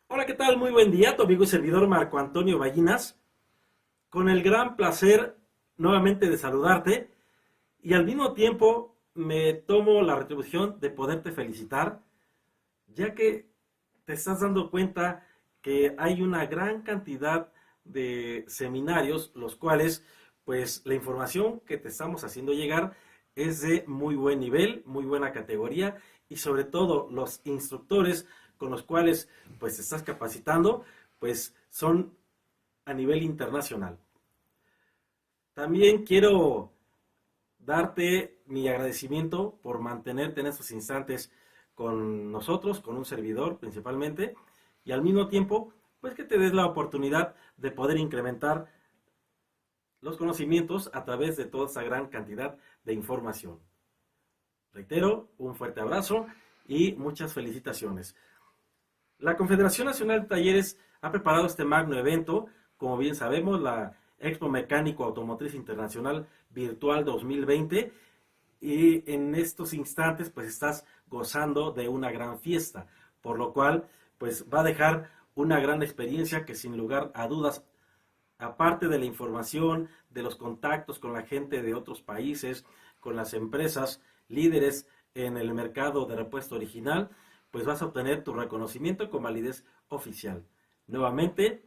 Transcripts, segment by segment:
Hola, ¿qué tal? Muy buen día, tu amigo y servidor Marco Antonio Ballinas, con el gran placer nuevamente de saludarte y al mismo tiempo me tomo la retribución de poderte felicitar, ya que te estás dando cuenta que hay una gran cantidad de seminarios, los cuales, pues la información que te estamos haciendo llegar es de muy buen nivel, muy buena categoría y sobre todo los instructores con los cuales pues te estás capacitando, pues son a nivel internacional. También quiero darte mi agradecimiento por mantenerte en estos instantes con nosotros, con un servidor principalmente, y al mismo tiempo, pues que te des la oportunidad de poder incrementar los conocimientos a través de toda esa gran cantidad de información. Reitero, un fuerte abrazo y muchas felicitaciones. La Confederación Nacional de Talleres ha preparado este magno evento, como bien sabemos, la Expo Mecánico Automotriz Internacional Virtual 2020, y en estos instantes pues estás gozando de una gran fiesta, por lo cual pues va a dejar una gran experiencia que sin lugar a dudas, aparte de la información, de los contactos con la gente de otros países, con las empresas líderes en el mercado de repuesto original, pues vas a obtener tu reconocimiento con validez oficial. Nuevamente,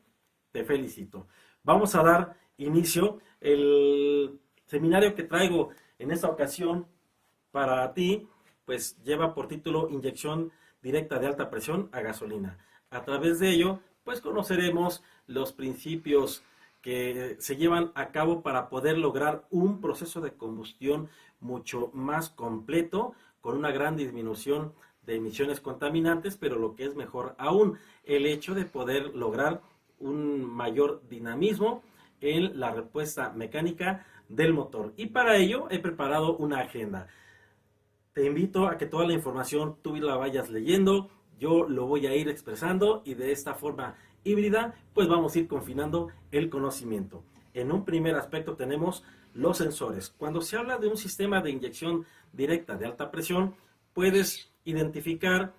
te felicito. Vamos a dar inicio. El seminario que traigo en esta ocasión para ti, pues lleva por título Inyección directa de alta presión a gasolina. A través de ello, pues conoceremos los principios que se llevan a cabo para poder lograr un proceso de combustión mucho más completo, con una gran disminución de emisiones contaminantes, pero lo que es mejor aún, el hecho de poder lograr un mayor dinamismo en la respuesta mecánica del motor. Y para ello he preparado una agenda. Te invito a que toda la información tú la vayas leyendo, yo lo voy a ir expresando y de esta forma híbrida pues vamos a ir confinando el conocimiento. En un primer aspecto tenemos los sensores. Cuando se habla de un sistema de inyección directa de alta presión, puedes identificar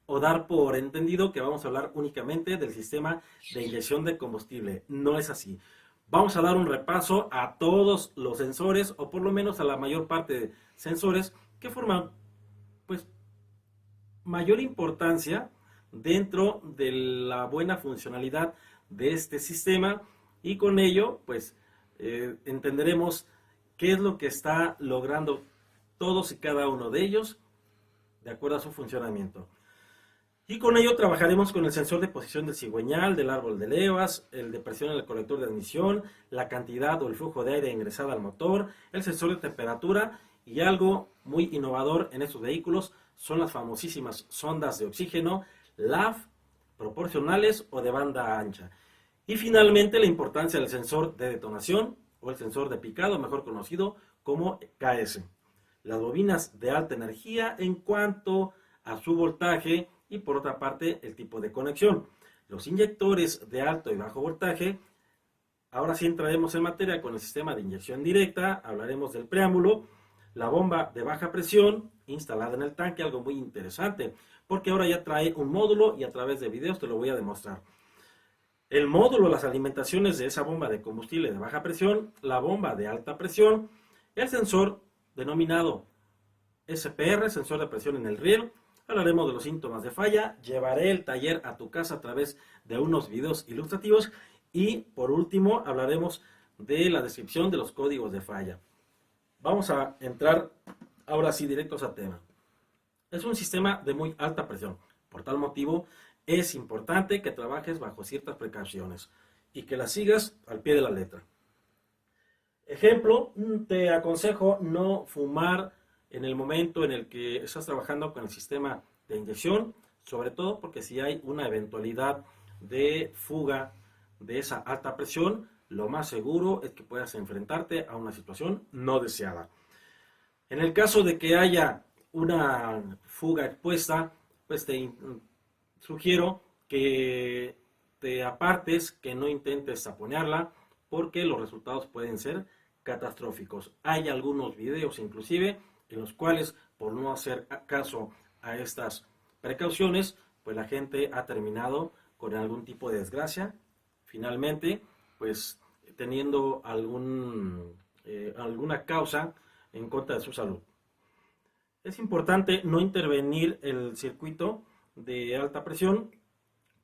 o dar por entendido que vamos a hablar únicamente del sistema de inyección de combustible. No es así. Vamos a dar un repaso a todos los sensores, o por lo menos a la mayor parte de sensores que forman pues mayor importancia dentro de la buena funcionalidad de este sistema, y con ello pues entenderemos qué es lo que está logrando todos y cada uno de ellos de acuerdo a su funcionamiento. Y con ello trabajaremos con el sensor de posición del cigüeñal, del árbol de levas, el de presión en el colector de admisión, la cantidad o el flujo de aire ingresada al motor, el sensor de temperatura, y algo muy innovador en estos vehículos son las famosísimas sondas de oxígeno, LAV, proporcionales o de banda ancha. Y finalmente la importancia del sensor de detonación o el sensor de picado, mejor conocido como KS. Las bobinas de alta energía en cuanto a su voltaje, y por otra parte el tipo de conexión. Los inyectores de alto y bajo voltaje. Ahora sí entraremos en materia con el sistema de inyección directa, hablaremos del preámbulo, la bomba de baja presión instalada en el tanque, algo muy interesante, porque ahora ya trae un módulo y a través de videos te lo voy a demostrar. El módulo, las alimentaciones de esa bomba de combustible de baja presión, la bomba de alta presión, el sensor denominado SPR, sensor de presión en el riel. Hablaremos de los síntomas de falla, llevaré el taller a tu casa a través de unos videos ilustrativos y por último hablaremos de la descripción de los códigos de falla. Vamos a entrar ahora sí directos al tema. Es un sistema de muy alta presión, por tal motivo es importante que trabajes bajo ciertas precauciones y que las sigas al pie de la letra. Ejemplo, te aconsejo no fumar en el momento en el que estás trabajando con el sistema de inyección, sobre todo porque si hay una eventualidad de fuga de esa alta presión, lo más seguro es que puedas enfrentarte a una situación no deseada. En el caso de que haya una fuga expuesta, pues te sugiero que te apartes, que no intentes taponearla, porque los resultados pueden ser catastróficos. Hay algunos videos inclusive en los cuales, por no hacer caso a estas precauciones, pues la gente ha terminado con algún tipo de desgracia, finalmente, pues teniendo alguna causa en contra de su salud. Es importante no intervenir el circuito de alta presión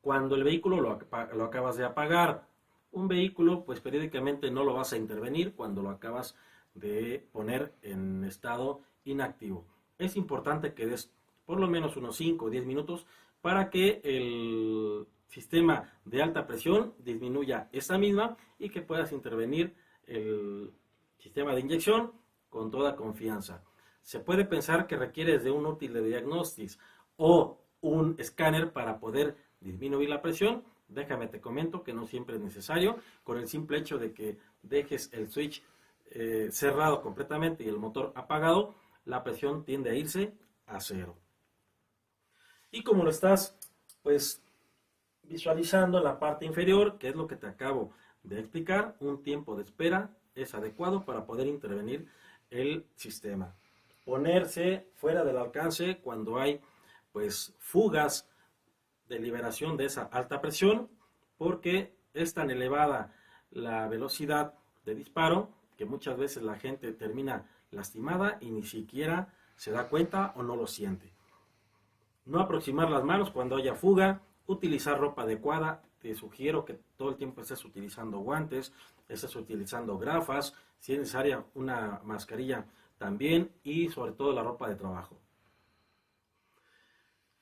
cuando el vehículo lo acabas de apagar. Un vehículo, pues periódicamente no lo vas a intervenir cuando lo acabas de poner en estado inactivo. Es importante que des por lo menos unos 5 o 10 minutos para que el sistema de alta presión disminuya esa misma y que puedas intervenir el sistema de inyección con toda confianza. Se puede pensar que requieres de un útil de diagnóstico o un escáner para poder disminuir la presión. Déjame te comento que no siempre es necesario. Con el simple hecho de que dejes el switch cerrado completamente y el motor apagado, la presión tiende a irse a cero. Y como lo estás pues visualizando en la parte inferior, que es lo que te acabo de explicar, un tiempo de espera es adecuado para poder intervenir el sistema. Ponerse fuera del alcance cuando hay pues fugas de liberación de esa alta presión, porque es tan elevada la velocidad de disparo que muchas veces la gente termina lastimada y ni siquiera se da cuenta o no lo siente. No aproximar las manos cuando haya fuga, utilizar ropa adecuada. Te sugiero que todo el tiempo estés utilizando guantes, estés utilizando gafas, si es necesaria una mascarilla también, y sobre todo la ropa de trabajo.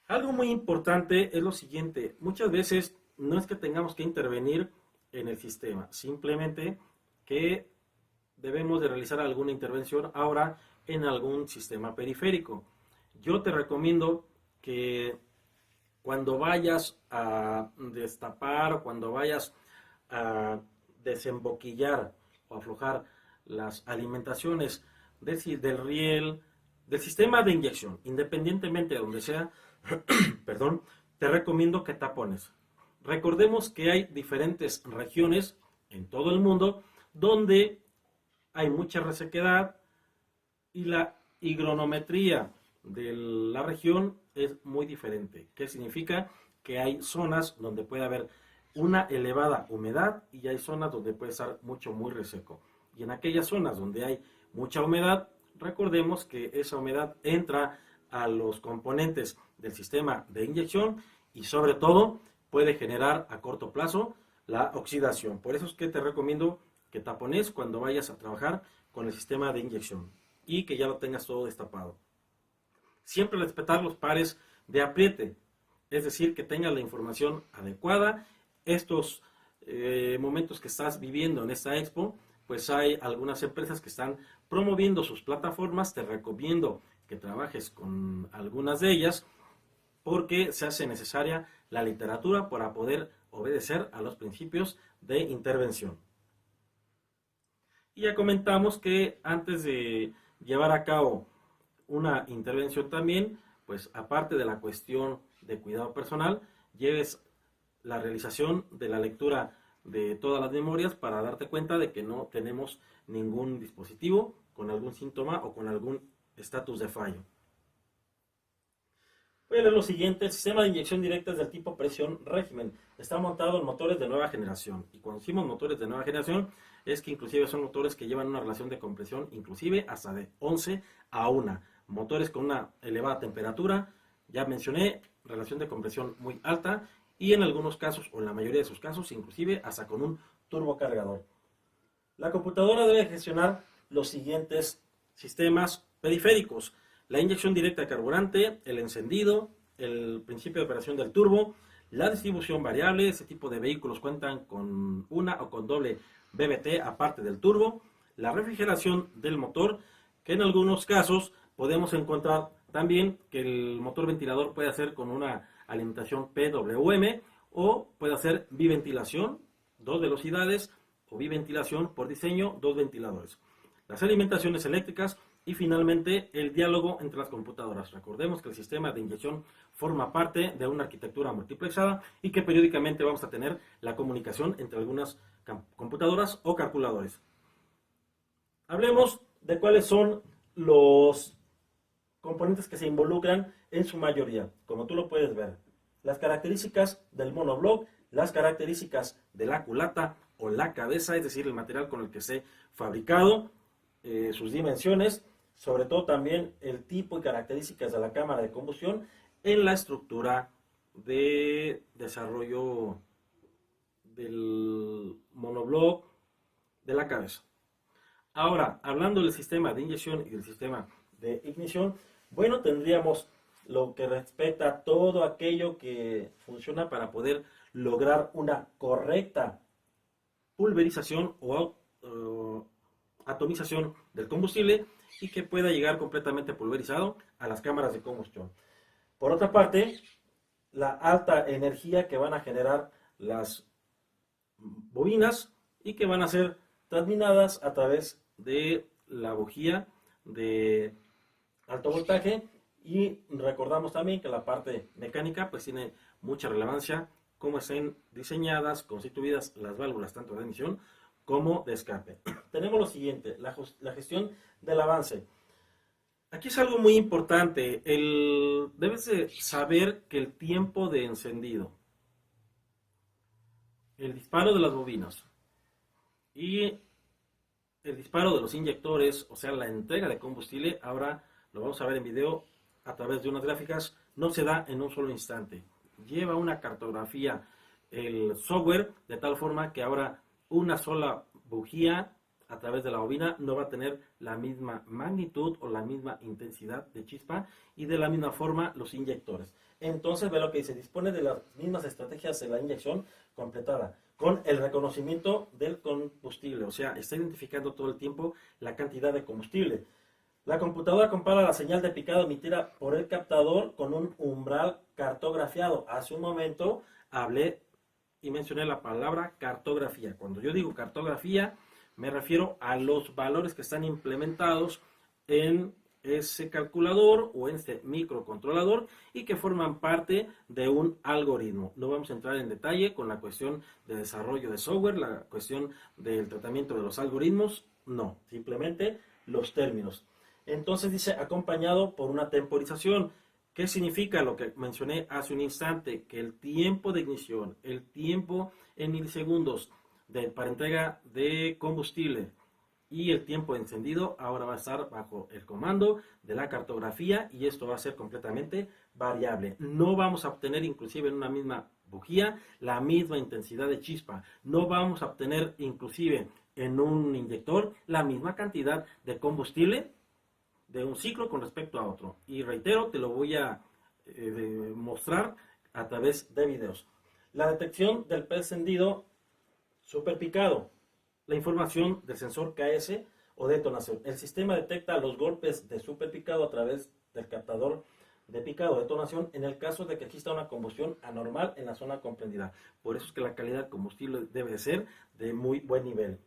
Algo muy importante es lo siguiente: muchas veces no es que tengamos que intervenir en el sistema, simplemente que debemos de realizar alguna intervención ahora en algún sistema periférico. Yo te recomiendo que cuando vayas a destapar o cuando vayas a desemboquillar o aflojar las alimentaciones del riel, del sistema de inyección, independientemente de donde sea, perdón, te recomiendo que tapones. Recordemos que hay diferentes regiones en todo el mundo donde hay mucha resequedad y la higronometría de la región es muy diferente. ¿Qué significa? Que hay zonas donde puede haber una elevada humedad y hay zonas donde puede estar muy reseco. Y en aquellas zonas donde hay mucha humedad, recordemos que esa humedad entra a los componentes del sistema de inyección y sobre todo puede generar a corto plazo la oxidación. Por eso es que te recomiendo que tapones cuando vayas a trabajar con el sistema de inyección y que ya lo tengas todo destapado. Siempre respetar los pares de apriete, es decir, que tengas la información adecuada. Estos momentos que estás viviendo en esta expo, pues hay algunas empresas que están promoviendo sus plataformas. Te recomiendo que trabajes con algunas de ellas porque se hace necesaria la literatura para poder obedecer a los principios de intervención. Y ya comentamos que antes de llevar a cabo una intervención también, pues aparte de la cuestión de cuidado personal, lleves la realización de la lectura de todas las memorias para darte cuenta de que no tenemos ningún dispositivo con algún síntoma o con algún estatus de fallo. Voy a leer lo siguiente: el sistema de inyección directa es del tipo presión régimen. Está montado en motores de nueva generación. Y cuando decimos motores de nueva generación, es que inclusive son motores que llevan una relación de compresión inclusive hasta de 11 a 1. Motores con una elevada temperatura, ya mencioné, relación de compresión muy alta y en algunos casos, o en la mayoría de sus casos, inclusive hasta con un turbocargador. La computadora debe gestionar los siguientes sistemas periféricos: la inyección directa de carburante, el encendido, el principio de operación del turbo, la distribución variable. Este tipo de vehículos cuentan con una o con doble BBT aparte del turbo, la refrigeración del motor, que en algunos casos podemos encontrar también que el motor ventilador puede hacer con una alimentación PWM o puede hacer biventilación, 2 velocidades, o biventilación por diseño, 2 ventiladores. Las alimentaciones eléctricas y finalmente el diálogo entre las computadoras. Recordemos que el sistema de inyección forma parte de una arquitectura multiplexada y que periódicamente vamos a tener la comunicación entre algunas computadoras o calculadores. Hablemos de cuáles son los componentes que se involucran en su mayoría. Como tú lo puedes ver, las características del monobloc, las características de la culata o la cabeza, es decir, el material con el que esté fabricado, sus dimensiones, sobre todo también el tipo y características de la cámara de combustión en la estructura de desarrollo del monobloc de la cabeza. Ahora, hablando del sistema de inyección y del sistema de ignición, bueno, tendríamos lo que respecta a todo aquello que funciona para poder lograr una correcta pulverización o atomización del combustible y que pueda llegar completamente pulverizado a las cámaras de combustión. Por otra parte, la alta energía que van a generar las bobinas y que van a ser transminadas a través de la bujía de alto voltaje, y recordamos también que la parte mecánica pues tiene mucha relevancia, cómo estén diseñadas, constituidas las válvulas tanto de emisión como de escape. Tenemos lo siguiente, la gestión del avance. Aquí es algo muy importante, debes de saber que el tiempo de encendido, el disparo de las bobinas y el disparo de los inyectores, o sea, la entrega de combustible, ahora lo vamos a ver en video a través de unas gráficas, no se da en un solo instante. Lleva una cartografía el software de tal forma que ahora una sola bujía a través de la bobina no va a tener la misma magnitud o la misma intensidad de chispa, y de la misma forma los inyectores. Entonces ve lo que dice, dispone de las mismas estrategias de la inyección completada con el reconocimiento del combustible, o sea, está identificando todo el tiempo la cantidad de combustible. La computadora compara la señal de picado emitida por el captador con un umbral cartografiado. Hace un momento hablé y mencioné la palabra cartografía. Cuando yo digo cartografía, me refiero a los valores que están implementados en ese calculador o en este microcontrolador y que forman parte de un algoritmo. No vamos a entrar en detalle con la cuestión de desarrollo de software, la cuestión del tratamiento de los algoritmos, no, simplemente los términos. Entonces dice acompañado por una temporización. ¿Qué significa lo que mencioné hace un instante? Que el tiempo de ignición, el tiempo en milisegundos para entrega de combustible y el tiempo de encendido ahora va a estar bajo el comando de la cartografía, y esto va a ser completamente variable. No vamos a obtener inclusive en una misma bujía la misma intensidad de chispa. No vamos a obtener inclusive en un inyector la misma cantidad de combustible de un ciclo con respecto a otro. Y reitero, te lo voy a mostrar a través de videos. La detección del encendido superpicado. La información del sensor KS o detonación. El sistema detecta los golpes de superpicado a través del captador de picado o detonación en el caso de que exista una combustión anormal en la zona comprendida. Por eso es que la calidad del combustible debe ser de muy buen nivel.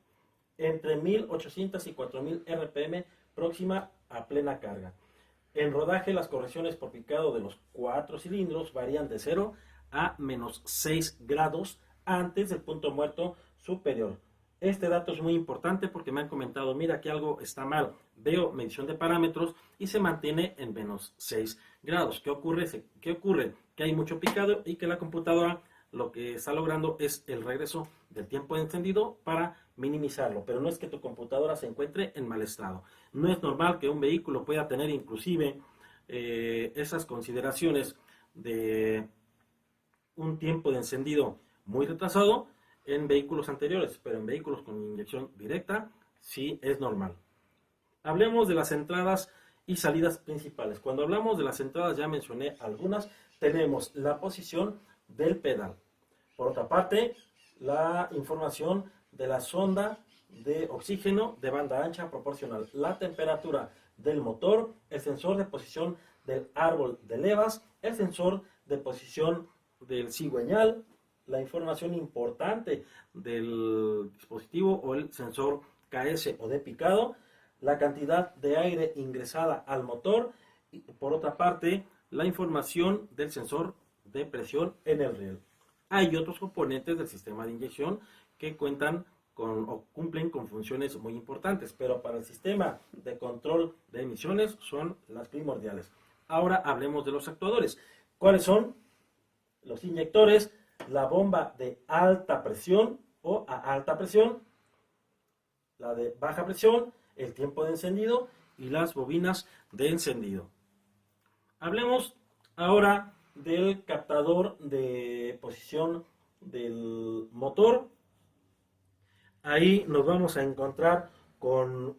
Entre 1800 y 4000 RPM próxima a plena carga. En rodaje, las correcciones por picado de los 4 cilindros varían de 0 a menos 6 grados antes del punto muerto superior. Este dato es muy importante porque me han comentado, mira que algo está mal. Veo medición de parámetros y se mantiene en menos 6 grados. ¿Qué ocurre? Que hay mucho picado y que la computadora lo que está logrando es el regreso del tiempo de encendido para minimizarlo, pero no es que tu computadora se encuentre en mal estado. No es normal que un vehículo pueda tener inclusive esas consideraciones de un tiempo de encendido muy retrasado en vehículos anteriores, pero en vehículos con inyección directa sí es normal. Hablemos de las entradas y salidas principales. Cuando hablamos de las entradas, ya mencioné algunas. Tenemos la posición del pedal. Por otra parte, la información de la sonda de oxígeno de banda ancha proporcional, la temperatura del motor, el sensor de posición del árbol de levas, el sensor de posición del cigüeñal, la información importante del dispositivo o el sensor KS o de picado, la cantidad de aire ingresada al motor y por otra parte la información del sensor de presión en el riel. Hay otros componentes del sistema de inyección que cuentan con o cumplen con funciones muy importantes, pero para el sistema de control de emisiones son las primordiales. Ahora hablemos de los actuadores. ¿Cuáles son? los inyectores, la bomba de alta presión o a alta presión, la de baja presión, el tiempo de encendido y las bobinas de encendido. Hablemos ahora del captador de posición del motor. Ahí nos vamos a encontrar con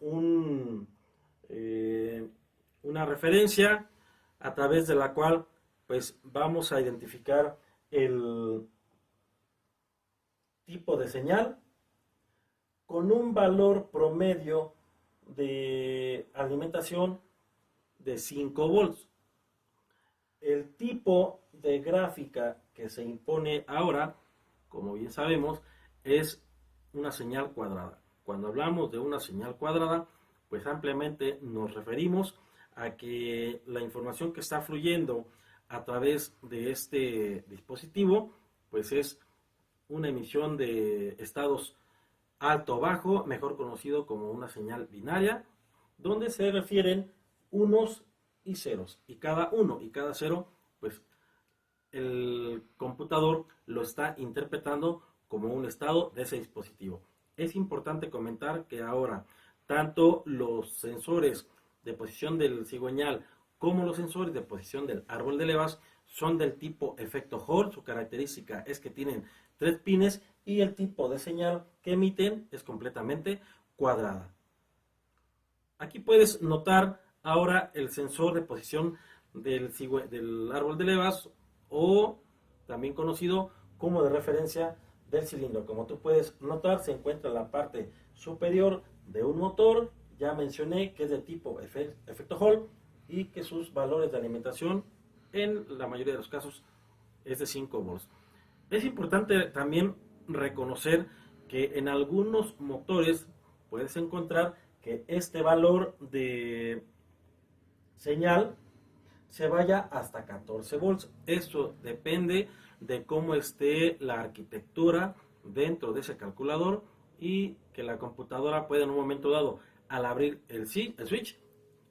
una referencia a través de la cual pues vamos a identificar el tipo de señal con un valor promedio de alimentación de 5 volts. El tipo de gráfica que se impone ahora, como bien sabemos, es una señal cuadrada. Cuando hablamos de una señal cuadrada, pues ampliamente nos referimos a que la información que está fluyendo a través de este dispositivo, pues es una emisión de estados alto o bajo, mejor conocido como una señal binaria, donde se refieren unos y ceros, y cada uno y cada cero, pues el computador lo está interpretando como un estado de ese dispositivo. Es importante comentar que ahora tanto los sensores de posición del cigüeñal como los sensores de posición del árbol de levas son del tipo efecto Hall. Su característica es que tienen 3 pines y el tipo de señal que emiten es completamente cuadrada. Aquí puedes notar ahora el sensor de posición del árbol de levas, o también conocido como de referencia del cilindro. Como tú puedes notar, se encuentra en la parte superior de un motor. Ya mencioné que es de tipo efecto Hall y que sus valores de alimentación en la mayoría de los casos es de 5 volts. Es importante también reconocer que en algunos motores puedes encontrar que este valor de señal se vaya hasta 14 volts. Eso depende de cómo esté la arquitectura dentro de ese calculador y que la computadora pueda en un momento dado, al abrir el switch,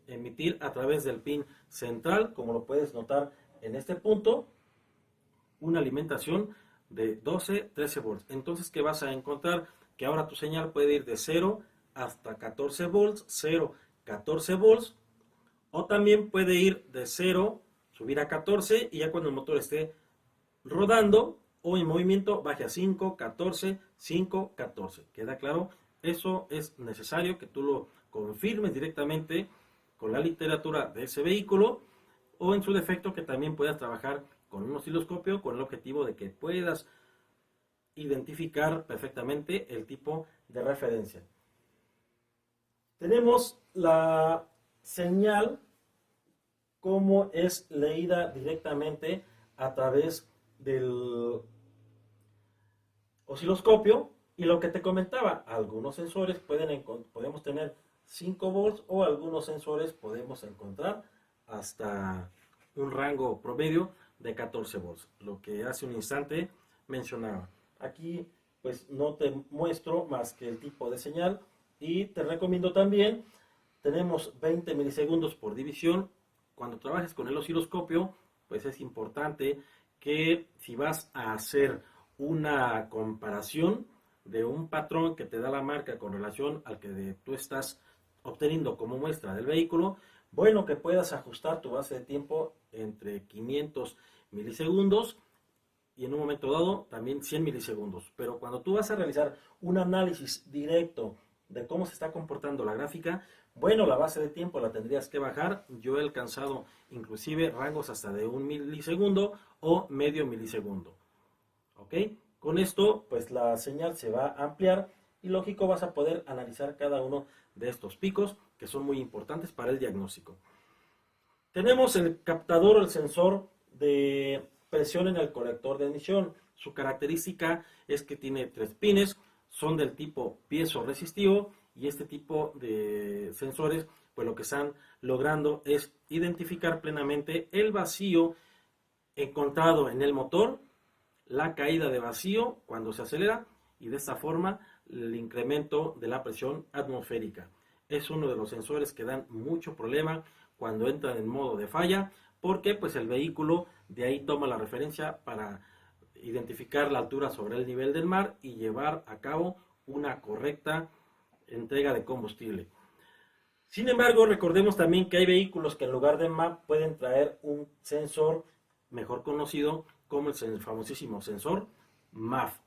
emitir a través del pin central, como lo puedes notar en este punto, una alimentación de 12-13 volts. Entonces, ¿qué vas a encontrar? Que ahora tu señal puede ir de 0 hasta 14 volts, 0, 14 volts, o también puede ir de 0, subir a 14, y ya cuando el motor esté rodando o en movimiento, baje a 5, 14, 5, 14. ¿Queda claro? Eso es necesario que tú lo confirmes directamente con la literatura de ese vehículo, o en su defecto que también puedas trabajar con un osciloscopio con el objetivo de que puedas identificar perfectamente el tipo de referencia. Tenemos la señal como es leída directamente a través del osciloscopio, y lo que te comentaba, algunos sensores podemos tener 5 volts, o algunos sensores podemos encontrar hasta un rango promedio de 14 volts, lo que hace un instante mencionaba. Aquí pues no te muestro más que el tipo de señal, y te recomiendo también, tenemos 20 milisegundos por división. Cuando trabajes con el osciloscopio, pues es importante que si vas a hacer una comparación de un patrón que te da la marca con relación al que tú estás obteniendo como muestra del vehículo, bueno, que puedas ajustar tu base de tiempo entre 500 milisegundos y en un momento dado también 100 milisegundos. Pero cuando tú vas a realizar un análisis directo de cómo se está comportando la gráfica, bueno, la base de tiempo la tendrías que bajar. Yo he alcanzado inclusive rangos hasta de 1 milisegundo o medio milisegundo. ¿Ok? Con esto, pues la señal se va a ampliar y lógico vas a poder analizar cada uno de estos picos que son muy importantes para el diagnóstico. Tenemos el captador, el sensor de presión en el colector de emisión. Su característica es que tiene 3 pines, son del tipo piezo-resistivo, y este tipo de sensores pues lo que están logrando es identificar plenamente el vacío encontrado en el motor, la caída de vacío cuando se acelera, y de esta forma el incremento de la presión atmosférica. Es uno de los sensores que dan mucho problema cuando entran en modo de falla, porque pues el vehículo De ahí toma la referencia para identificar la altura sobre el nivel del mar y llevar a cabo una correcta entrega de combustible. Sin embargo, recordemos también que hay vehículos que en lugar de MAP pueden traer un sensor mejor conocido como el famosísimo sensor MAF.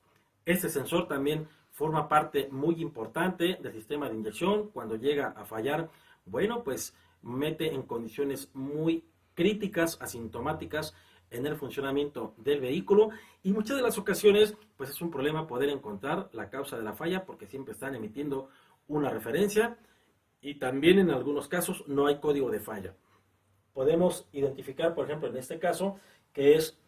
Este sensor también forma parte muy importante del sistema de inyección. Cuando llega a fallar, bueno, pues mete en condiciones muy críticas, asintomáticas en el funcionamiento del vehículo, y muchas de las ocasiones pues es un problema poder encontrar la causa de la falla porque siempre están emitiendo una referencia y también en algunos casos no hay código de falla. Podemos identificar, por ejemplo, en este caso, que es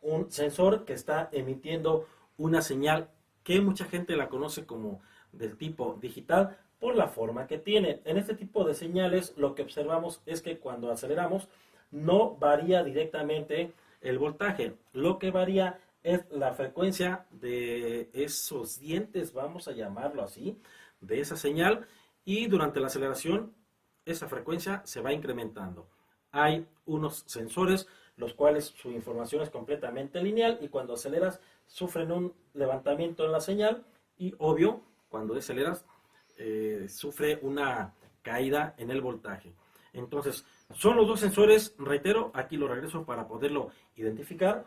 un sensor que está emitiendo una señal que mucha gente la conoce como del tipo digital por la forma que tiene. En este tipo de señales lo que observamos es que cuando aceleramos no varía directamente el voltaje, lo que varía es la frecuencia de esos dientes, vamos a llamarlo así, de esa señal, y durante la aceleración esa frecuencia se va incrementando. Hay unos sensores los cuales su información es completamente lineal y cuando aceleras sufren un levantamiento en la señal y obvio cuando aceleras sufre una caída en el voltaje. Entonces son los dos sensores, reitero, aquí lo regreso para poderlo identificar,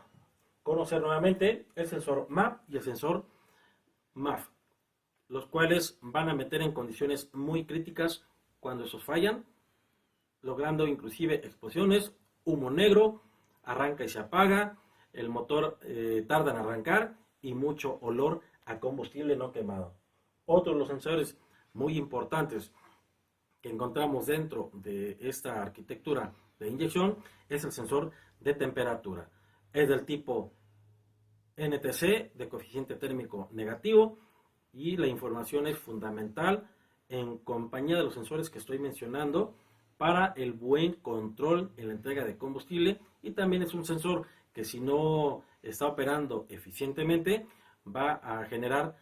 conocer nuevamente el sensor MAP y el sensor MAF, los cuales van a meter en condiciones muy críticas cuando esos fallan, logrando inclusive explosiones, humo negro, arranca y se apaga, el motor tarda en arrancar y mucho olor a combustible no quemado. Otro de los sensores muy importantes que encontramos dentro de esta arquitectura de inyección es el sensor de temperatura. Es del tipo NTC, de coeficiente térmico negativo, y la información es fundamental en compañía de los sensores que estoy mencionando para el buen control en la entrega de combustible, y también es un sensor que si no está operando eficientemente va a generar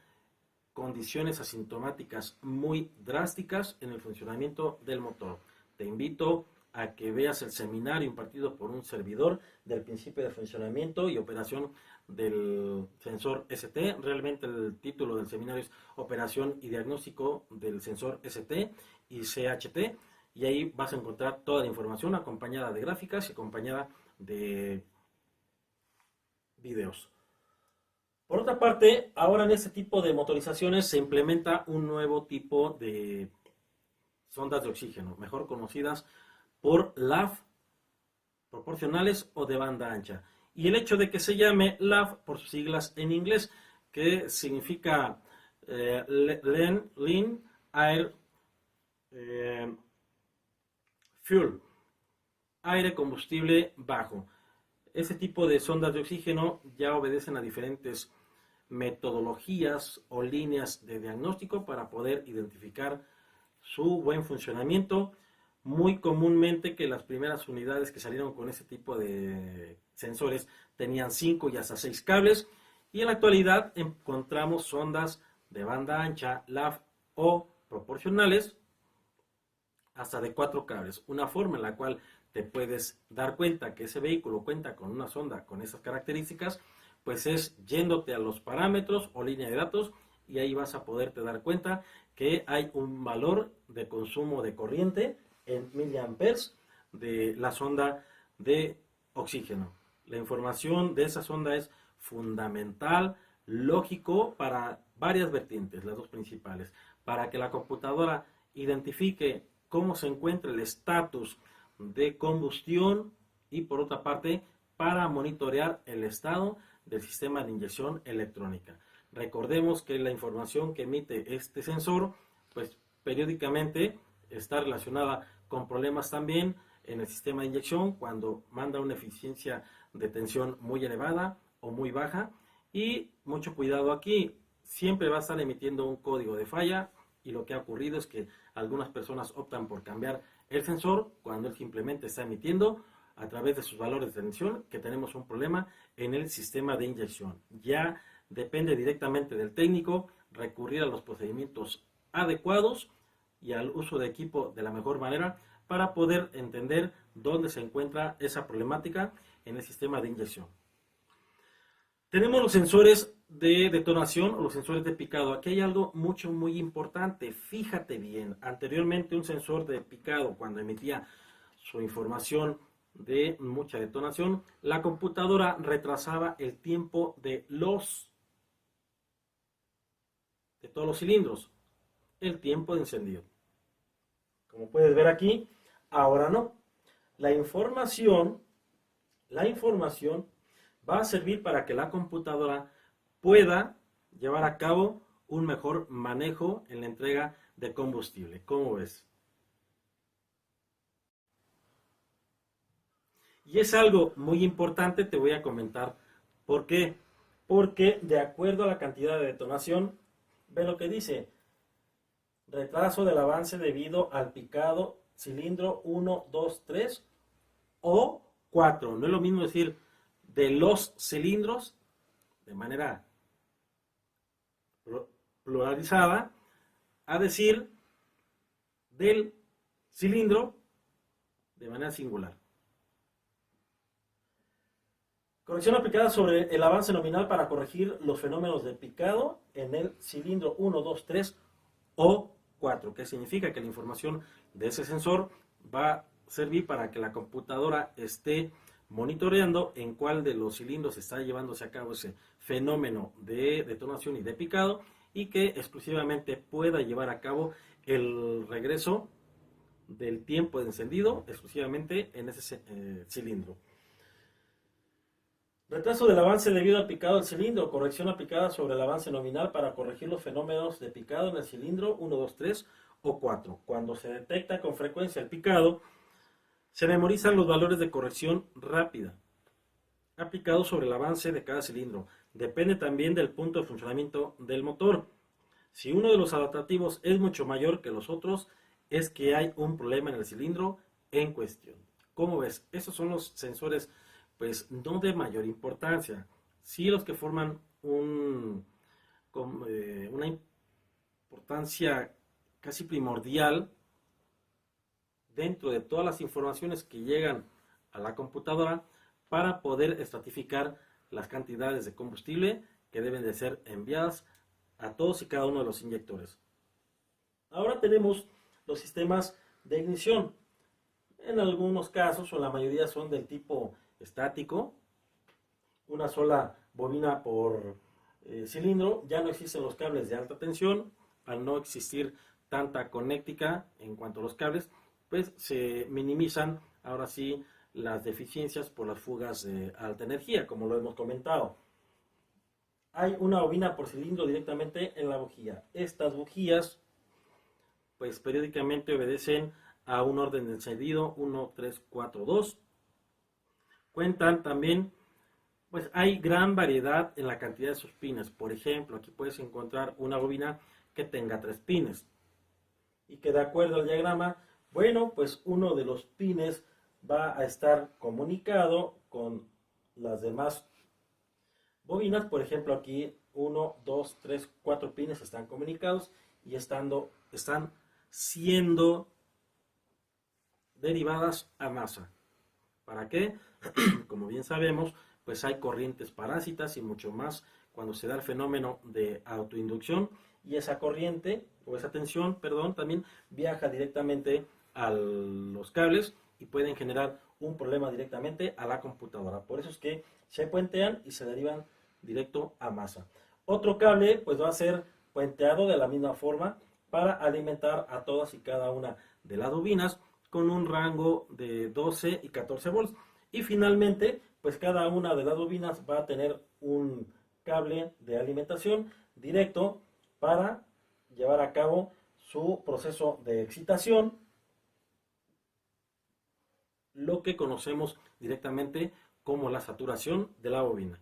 condiciones asintomáticas muy drásticas en el funcionamiento del motor. Te invito a que veas el seminario impartido por un servidor del principio de funcionamiento y operación del sensor ST. Realmente el título del seminario es Operación y Diagnóstico del Sensor ST y CHT, y ahí vas a encontrar toda la información acompañada de gráficas y acompañada de videos. Por otra parte, ahora en este tipo de motorizaciones se implementa un nuevo tipo de sondas de oxígeno, mejor conocidas por LAV, proporcionales o de banda ancha. Y el hecho de que se llame LAV por sus siglas en inglés, que significa Lean Air Fuel, aire combustible bajo. Este tipo de sondas de oxígeno ya obedecen a diferentes metodologías o líneas de diagnóstico para poder identificar su buen funcionamiento. Muy comúnmente que las primeras unidades que salieron con este tipo de sensores tenían 5 y hasta 6 cables, y en la actualidad encontramos sondas de banda ancha, LAV o proporcionales hasta de 4 cables. Una forma en la cual te puedes dar cuenta que ese vehículo cuenta con una sonda con esas características, pues es yéndote a los parámetros o línea de datos, y ahí vas a poderte dar cuenta que hay un valor de consumo de corriente en miliamperes de la sonda de oxígeno. La información de esa sonda es fundamental, lógico, para varias vertientes, las dos principales, para que la computadora identifique cómo se encuentra el estatus de combustión, y por otra parte para monitorear el estado del sistema de inyección electrónica. Recordemos que la información que emite este sensor pues periódicamente está relacionada con problemas también en el sistema de inyección cuando manda una eficiencia de tensión muy elevada o muy baja, y mucho cuidado aquí, siempre va a estar emitiendo un código de falla, y lo que ha ocurrido es que algunas personas optan por cambiar el sensor cuando él simplemente está emitiendo a través de sus valores de tensión que tenemos un problema en el sistema de inyección. Ya depende directamente del técnico recurrir a los procedimientos adecuados y al uso de equipo de la mejor manera para poder entender dónde se encuentra esa problemática en el sistema de inyección. Tenemos los sensores de detonación o los sensores de picado. Aquí hay algo muy importante. Fíjate bien, anteriormente un sensor de picado, cuando emitía su información de mucha detonación, la computadora retrasaba el tiempo de todos los cilindros, el tiempo de encendido. Como puedes ver aquí, ahora no. La información va a servir para que la computadora pueda llevar a cabo un mejor manejo en la entrega de combustible. ¿Cómo ves? Y es algo muy importante, te voy a comentar por qué. Porque de acuerdo a la cantidad de detonación, ve lo que dice: retraso del avance debido al picado cilindro 1, 2, 3 o 4. No es lo mismo decir de los cilindros de manera pluralizada a decir del cilindro de manera singular. Corrección aplicada sobre el avance nominal para corregir los fenómenos de picado en el cilindro 1, 2, 3 o 4, que significa que la información de ese sensor va a servir para que la computadora esté monitoreando en cuál de los cilindros está llevándose a cabo ese fenómeno de detonación y de picado, y que exclusivamente pueda llevar a cabo el regreso del tiempo de encendido exclusivamente en ese cilindro. Retraso del avance debido al picado del cilindro. Corrección aplicada sobre el avance nominal para corregir los fenómenos de picado en el cilindro 1, 2, 3 o 4. Cuando se detecta con frecuencia el picado, se memorizan los valores de corrección rápida aplicados sobre el avance de cada cilindro. Depende también del punto de funcionamiento del motor. Si uno de los adaptativos es mucho mayor que los otros, es que hay un problema en el cilindro en cuestión. ¿Cómo ves? Esos son los sensores, pues no de mayor importancia. Sí, los que forman una importancia casi primordial dentro de todas las informaciones que llegan a la computadora para poder estratificar las cantidades de combustible que deben de ser enviadas a todos y cada uno de los inyectores. Ahora tenemos los sistemas de ignición. En algunos casos, o en la mayoría, son del tipo estático, una sola bobina por cilindro. Ya no existen los cables de alta tensión, al no existir tanta conéctica en cuanto a los cables, pues se minimizan ahora sí las deficiencias por las fugas de alta energía, como lo hemos comentado. Hay una bobina por cilindro directamente en la bujía. Estas bujías, pues periódicamente obedecen a un orden de encendido 1, 3, 4, 2. Cuentan también, pues hay gran variedad en la cantidad de sus pines. Por ejemplo, aquí puedes encontrar una bobina que tenga 3 pines y que, de acuerdo al diagrama, bueno, pues uno de los pines va a estar comunicado con las demás bobinas. Por ejemplo, aquí 1, 2, 3, 4 pines están comunicados y están siendo derivadas a masa. ¿Para qué? Como bien sabemos, pues hay corrientes parásitas y mucho más cuando se da el fenómeno de autoinducción, y esa corriente o esa tensión, perdón, también viaja directamente a los cables y pueden generar un problema directamente a la computadora. Por eso es que se puentean y se derivan directo a masa. Otro cable pues va a ser puenteado de la misma forma para alimentar a todas y cada una de las bobinas con un rango de 12 y 14 volts. Y finalmente, pues cada una de las bobinas va a tener un cable de alimentación directo para llevar a cabo su proceso de excitación, lo que conocemos directamente como la saturación de la bobina.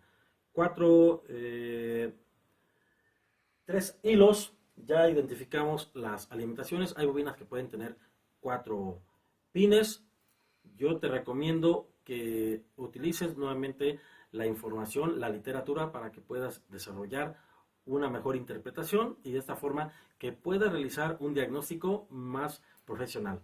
3 hilos, ya identificamos las alimentaciones. Hay bobinas que pueden tener 4 pines. Yo te recomiendo que utilices nuevamente la información, la literatura, para que puedas desarrollar una mejor interpretación y de esta forma que puedas realizar un diagnóstico más profesional.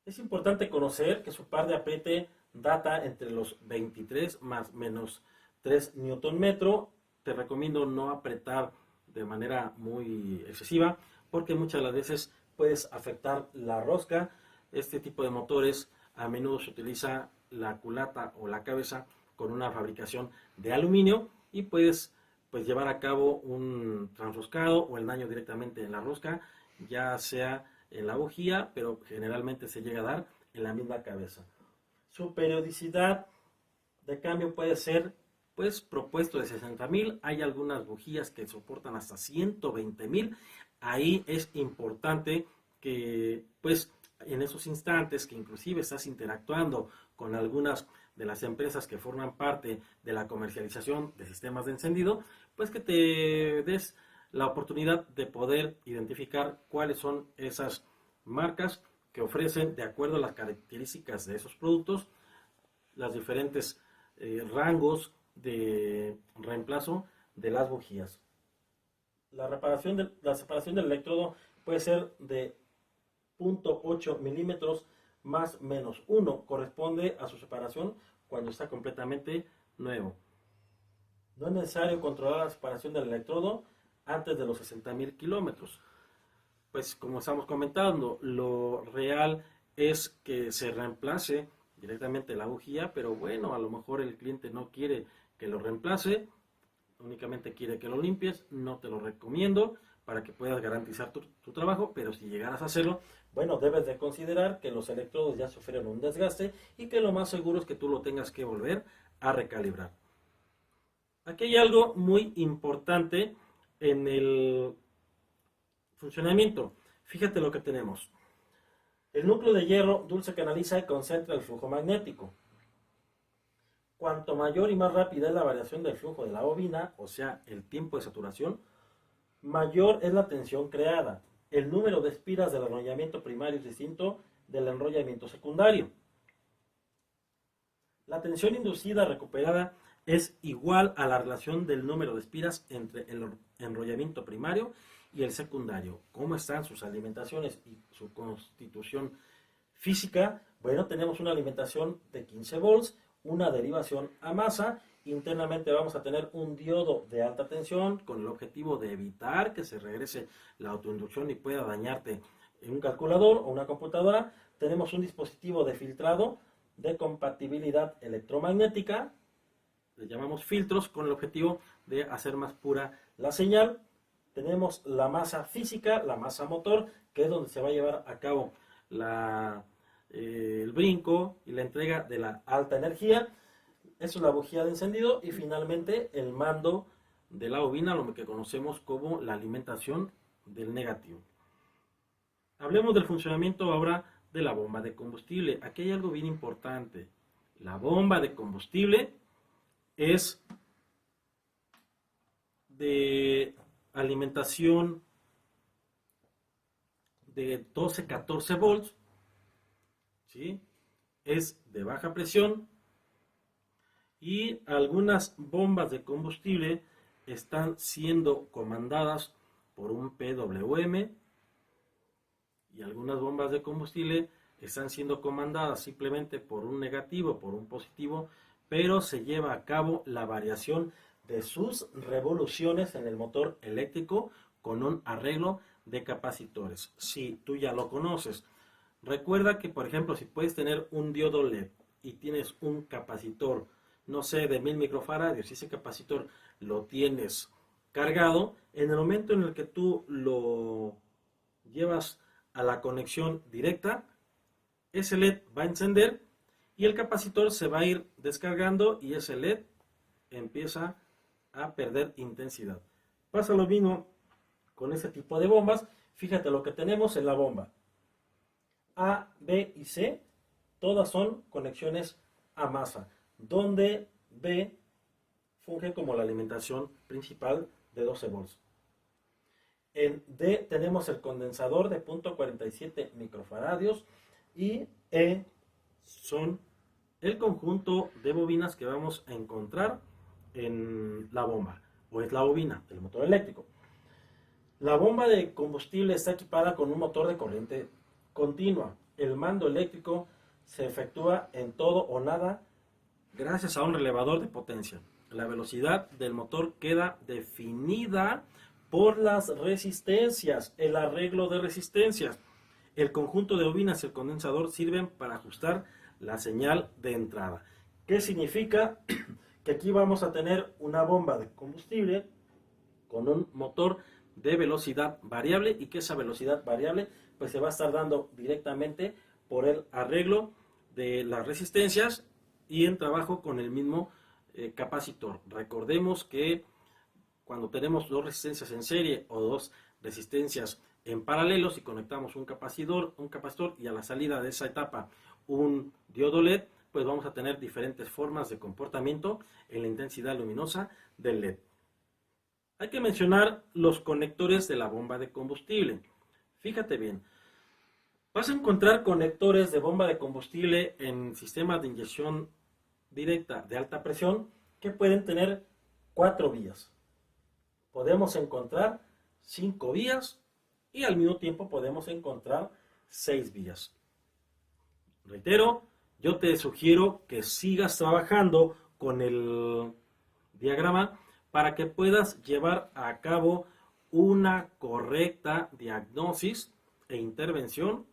Es importante conocer que su par de apriete data entre los 23 más menos 3 Newton metro. Te recomiendo no apretar de manera muy excesiva porque muchas de las veces puedes afectar la rosca. Este tipo de motores a menudo se utiliza la culata o la cabeza con una fabricación de aluminio y puedes pues llevar a cabo un transroscado o el daño directamente en la rosca, ya sea en la bujía, pero generalmente se llega a dar en la misma cabeza. Su periodicidad de cambio puede ser pues propuesto de 60,000. Hay algunas bujías que soportan hasta 120,000. Ahí es importante que pues en esos instantes que inclusive estás interactuando con algunas de las empresas que forman parte de la comercialización de sistemas de encendido, pues que te des la oportunidad de poder identificar cuáles son esas marcas que ofrecen, de acuerdo a las características de esos productos, los diferentes rangos de reemplazo de las bujías. La separación del electrodo puede ser de 0.8 milímetros más menos 1, corresponde a su separación cuando está completamente nuevo. No es necesario controlar la separación del electrodo antes de los 60,000 kilómetros. Pues como estamos comentando, lo real es que se reemplace directamente la bujía, pero bueno, a lo mejor el cliente no quiere que lo reemplace, únicamente quiere que lo limpies. No te lo recomiendo para que puedas garantizar tu trabajo, pero si llegaras a hacerlo, bueno, debes de considerar que los electrodos ya sufrieron un desgaste y que lo más seguro es que tú lo tengas que volver a recalibrar. Aquí hay algo muy importante en el funcionamiento. Fíjate lo que tenemos. El núcleo de hierro dulce canaliza y concentra el flujo magnético. Cuanto mayor y más rápida es la variación del flujo de la bobina, o sea, el tiempo de saturación, mayor es la tensión creada. El número de espiras del enrollamiento primario es distinto del enrollamiento secundario. La tensión inducida recuperada es igual a la relación del número de espiras entre el enrollamiento primario y el secundario. ¿Cómo están sus alimentaciones y su constitución física? Bueno, tenemos una alimentación de 15 volts, una derivación a masa. Internamente vamos a tener un diodo de alta tensión con el objetivo de evitar que se regrese la autoinducción y pueda dañarte en un calculador o una computadora. Tenemos un dispositivo de filtrado de compatibilidad electromagnética, le llamamos filtros, con el objetivo de hacer más pura la señal. Tenemos la masa física, la masa motor, que es donde se va a llevar a cabo el brinco y la entrega de la alta energía. Eso es la bujía de encendido. Y finalmente el mando de la bobina, lo que conocemos como la alimentación del negativo. Hablemos del funcionamiento ahora de la bomba de combustible. Aquí hay algo bien importante. La bomba de combustible es de alimentación de 12-14 volts, ¿sí? Es de baja presión y algunas bombas de combustible están siendo comandadas por un PWM y algunas bombas de combustible están siendo comandadas simplemente por un negativo, por un positivo, pero se lleva a cabo la variación de sus revoluciones en el motor eléctrico con un arreglo de capacitores. Si tú ya lo conoces, recuerda que, por ejemplo, si puedes tener un diodo LED y tienes un capacitor, no sé, de 1000 microfaradios, si ese capacitor lo tienes cargado, en el momento en el que tú lo llevas a la conexión directa, ese LED va a encender y el capacitor se va a ir descargando y ese LED empieza a perder intensidad. Pasa lo mismo con este tipo de bombas. Fíjate lo que tenemos en la bomba. A, B y C, todas son conexiones a masa, donde B funge como la alimentación principal de 12 volts. En D tenemos el condensador de 0.47 microfaradios y E son el conjunto de bobinas que vamos a encontrar en la bomba, o es la bobina del motor eléctrico. La bomba de combustible está equipada con un motor de corriente continua. El mando eléctrico se efectúa en todo o nada gracias a un relevador de potencia. La velocidad del motor queda definida por las resistencias, el arreglo de resistencias. El conjunto de bobinas y el condensador sirven para ajustar la señal de entrada. ¿Qué significa? Que aquí vamos a tener una bomba de combustible con un motor de velocidad variable y que esa velocidad variable pues se va a estar dando directamente por el arreglo de las resistencias y en trabajo con el mismo capacitor. Recordemos que cuando tenemos dos resistencias en serie o dos resistencias en paralelo, si conectamos un capacitor y a la salida de esa etapa un diodo LED, pues vamos a tener diferentes formas de comportamiento en la intensidad luminosa del LED. Hay que mencionar los conectores de la bomba de combustible. Fíjate bien, vas a encontrar conectores de bomba de combustible en sistemas de inyección directa de alta presión que pueden tener 4 vías. Podemos encontrar 5 vías y al mismo tiempo podemos encontrar 6 vías. Reitero, yo te sugiero que sigas trabajando con el diagrama para que puedas llevar a cabo una correcta diagnosis e intervención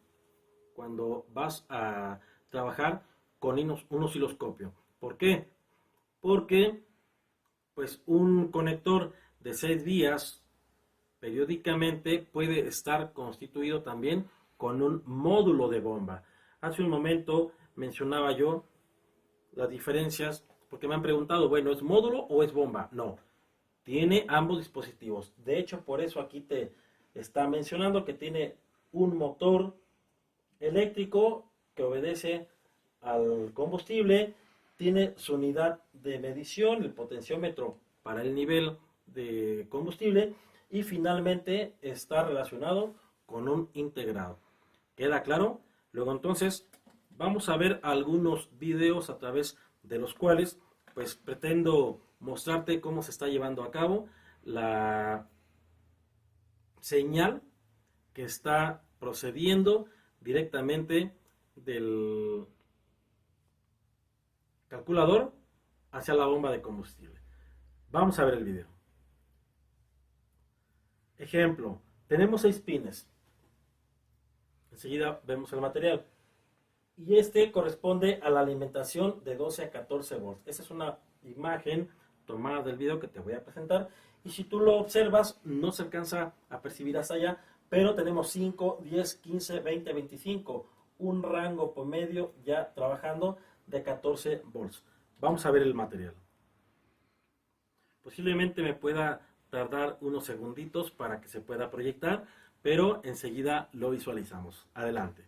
cuando vas a trabajar con un osciloscopio. ¿Por qué? Porque pues un conector de 6 vías periódicamente puede estar constituido también con un módulo de bomba. Hace un momento mencionaba yo las diferencias, porque me han preguntado, bueno, ¿es módulo o es bomba? No, tiene ambos dispositivos. De hecho, por eso aquí te está mencionando que tiene un motor eléctrico que obedece al combustible, tiene su unidad de medición, el potenciómetro para el nivel de combustible y finalmente está relacionado con un integrado. ¿Queda claro? Luego entonces vamos a ver algunos videos a través de los cuales pues pretendo mostrarte cómo se está llevando a cabo la señal que está procediendo directamente del calculador hacia la bomba de combustible. Vamos a ver el video. Ejemplo, tenemos 6 pines. Enseguida vemos el material. Y este corresponde a la alimentación de 12 a 14 volts. Esa es una imagen tomada del video que te voy a presentar. Y si tú lo observas, no se alcanza a percibir hasta allá, pero tenemos 5, 10, 15, 20, 25. Un rango promedio ya trabajando de 14 volts. Vamos a ver el material. Posiblemente me pueda tardar unos segunditos para que se pueda proyectar, pero enseguida lo visualizamos. Adelante.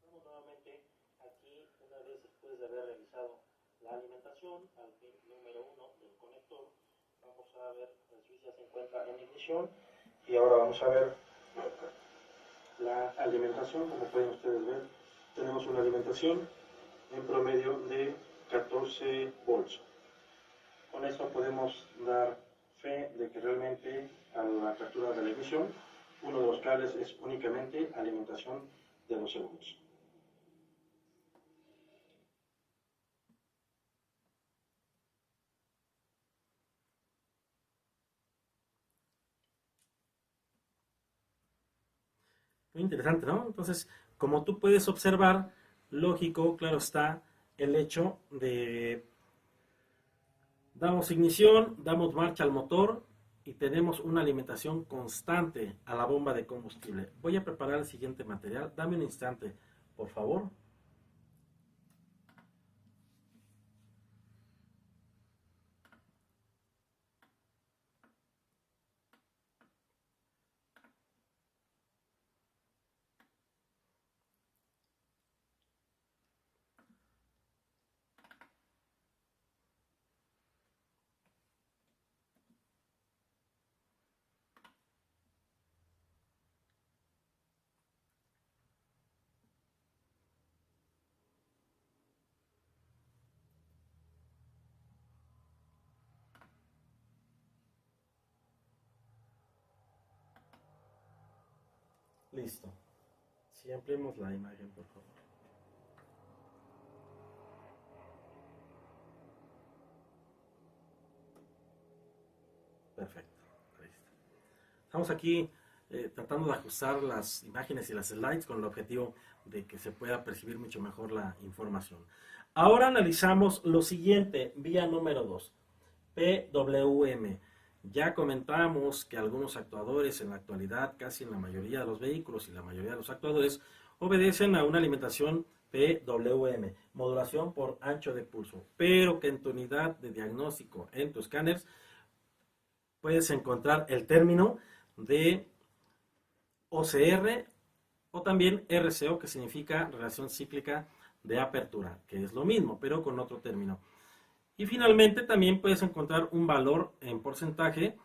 Vamos nuevamente aquí, una vez después de haber realizado la alimentación al pin número 1 del conector. Vamos a ver, el switch ya se encuentra en ignición y ahora vamos a ver la alimentación. Como pueden ustedes ver, tenemos una alimentación en promedio de 14 volts. Con esto podemos dar fe de que realmente a la apertura de la ignición, uno de los cables es únicamente alimentación de 12 volts. Muy interesante, ¿no? Entonces, como tú puedes observar, lógico, claro está, el hecho de damos ignición, damos marcha al motor y tenemos una alimentación constante a la bomba de combustible. Voy a preparar el siguiente material. Dame un instante, por favor. Listo. Si ampliemos la imagen, por favor. Perfecto. Ahí está. Estamos aquí tratando de ajustar las imágenes y las slides con el objetivo de que se pueda percibir mucho mejor la información. Ahora analizamos lo siguiente, vía número 2, PWM. Ya comentamos que algunos actuadores en la actualidad, casi en la mayoría de los vehículos y la mayoría de los actuadores, obedecen a una alimentación PWM, modulación por ancho de pulso, pero que en tu unidad de diagnóstico, en tu escáner, puedes encontrar el término de OCR o también RCO, que significa relación cíclica de apertura, que es lo mismo, pero con otro término. Y finalmente también puedes encontrar un valor en porcentaje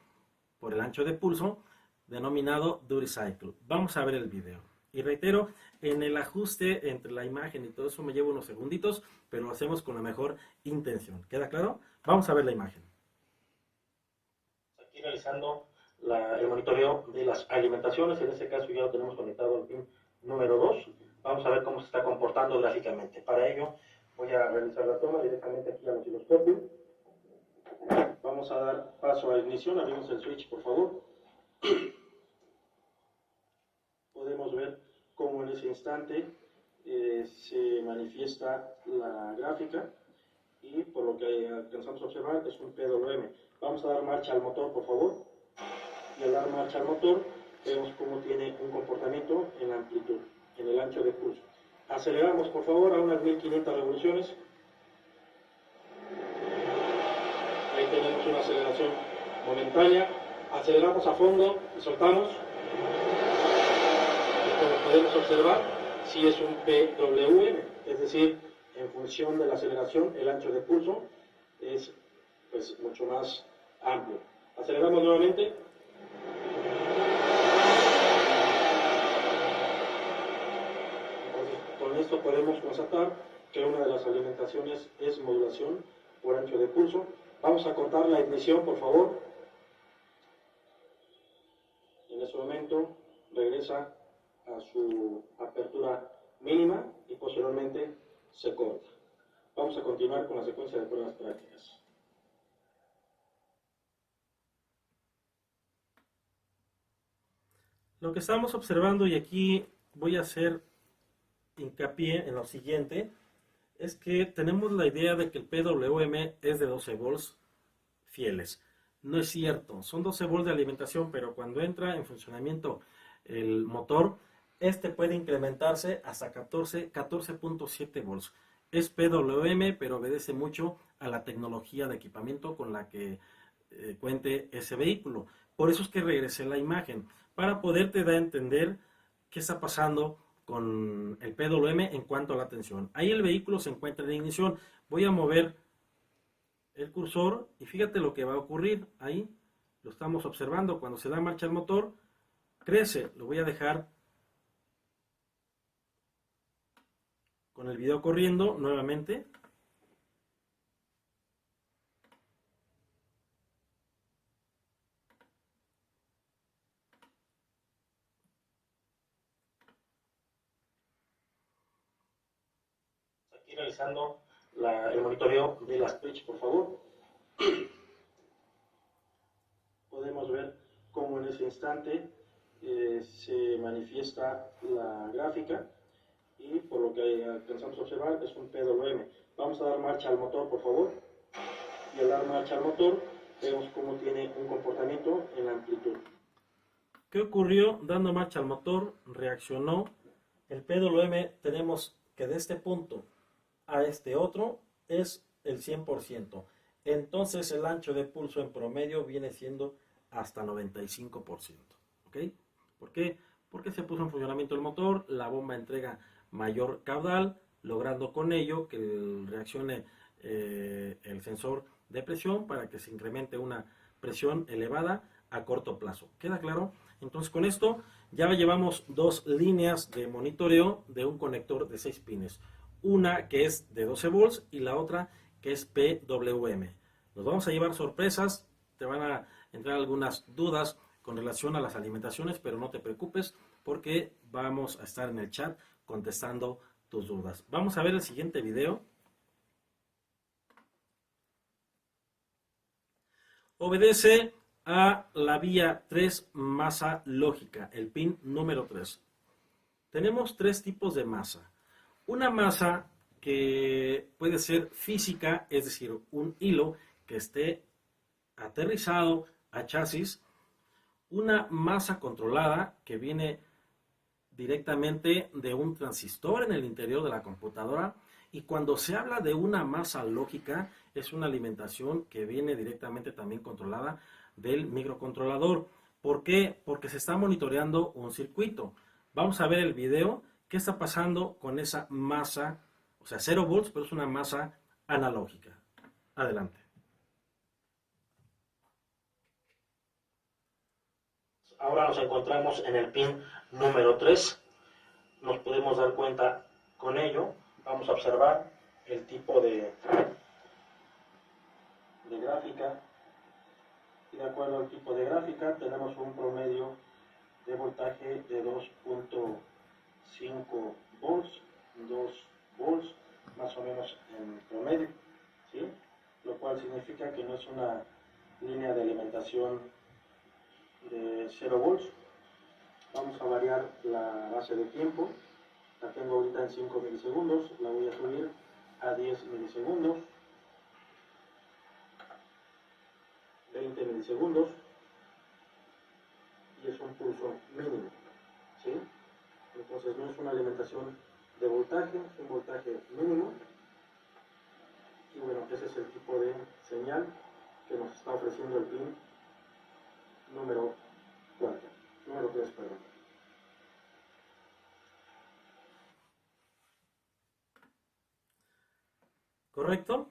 por el ancho de pulso denominado duty cycle. Vamos a ver el video. Y reitero, en el ajuste entre la imagen y todo eso me llevo unos segunditos, pero lo hacemos con la mejor intención. ¿Queda claro? Vamos a ver la imagen. Aquí realizando el monitoreo de las alimentaciones. En este caso ya lo tenemos conectado al pin número 2. Vamos a ver cómo se está comportando gráficamente. Para ello voy a realizar la toma directamente aquí al osciloscopio. Vamos a dar paso a ignición. Abrimos el switch, por favor. Podemos ver cómo en ese instante se manifiesta la gráfica y por lo que alcanzamos a observar es un PWM. Vamos a dar marcha al motor, por favor. Y al dar marcha al motor vemos cómo tiene un comportamiento en la amplitud, en el ancho de pulso. Aceleramos, por favor, a unas 1500 revoluciones. Ahí tenemos una aceleración momentánea. Aceleramos a fondo y soltamos. Y como podemos observar, sí es un PWM, es decir, en función de la aceleración, el ancho de pulso es pues mucho más amplio. Aceleramos nuevamente. Entonces, con esto podemos constatar que una de las alimentaciones es modulación por ancho de pulso. Vamos a cortar la ignición, por favor. En ese momento regresa a su apertura mínima y posteriormente se corta. Vamos a continuar con la secuencia de pruebas prácticas. Lo que estamos observando, y aquí voy a hacer hincapié en lo siguiente, es que tenemos la idea de que el PWM es de 12 volts fieles. No es cierto, son 12 volts de alimentación, pero cuando entra en funcionamiento el motor, este puede incrementarse hasta 14.7 volts. Es PWM, pero obedece mucho a la tecnología de equipamiento con la que cuente ese vehículo. Por eso es que regresé la imagen, para poderte dar a entender qué está pasando con el PWM en cuanto a la tensión. Ahí el vehículo se encuentra en ignición. Voy a mover el cursor y fíjate lo que va a ocurrir. Ahí lo estamos observando. Cuando se da marcha al motor, crece. Lo voy a dejar con el video corriendo nuevamente. Aquí realizando el monitoreo de las pitch, por favor. Podemos ver cómo en ese instante se manifiesta la gráfica y por lo que alcanzamos a observar es un PWM. Vamos a dar marcha al motor, por favor. Y al dar marcha al motor vemos cómo tiene un comportamiento en la amplitud. ¿Qué ocurrió? Dando marcha al motor, reaccionó. El PWM tenemos que de este punto a este otro es el 100%. Entonces el ancho de pulso en promedio viene siendo hasta 95%. ¿Ok? ¿Por qué? Porque se puso en funcionamiento el motor, la bomba entrega mayor caudal, logrando con ello que reaccione el sensor de presión para que se incremente una presión elevada a corto plazo. ¿Queda claro? Entonces con esto ya llevamos dos líneas de monitoreo de un conector de 6 pines. Una que es de 12 volts y la otra que es PWM. Nos vamos a llevar sorpresas, te van a entrar algunas dudas con relación a las alimentaciones, pero no te preocupes, porque vamos a estar en el chat contestando tus dudas. Vamos a ver el siguiente video. Obedece a la vía 3 masa lógica, el pin número 3. Tenemos tres tipos de masa. Una masa que puede ser física, es decir, un hilo que esté aterrizado a chasis. Una masa controlada que viene directamente de un transistor en el interior de la computadora. Y cuando se habla de una masa lógica, es una alimentación que viene directamente también controlada del microcontrolador. ¿Por qué? Porque se está monitoreando un circuito. Vamos a ver el video. ¿Qué está pasando con esa masa? O sea, 0 volts, pero es una masa analógica. Adelante. Ahora nos encontramos en el pin número 3. Nos podemos dar cuenta con ello. Vamos a observar el tipo de gráfica. Y de acuerdo al tipo de gráfica, tenemos un promedio de voltaje de 2.5 volts, 2 volts más o menos en promedio, ¿sí? Lo cual significa que no es una línea de alimentación de 0 volts. Vamos a variar la base de tiempo. La tengo ahorita en 5 milisegundos, la voy a subir a 10 milisegundos, 20 milisegundos, y es un pulso mínimo, ¿sí? Entonces no es una alimentación de voltaje, es un voltaje mínimo. Y bueno, ese es el tipo de señal que nos está ofreciendo el pin número 4, número 3, perdón. ¿Correcto?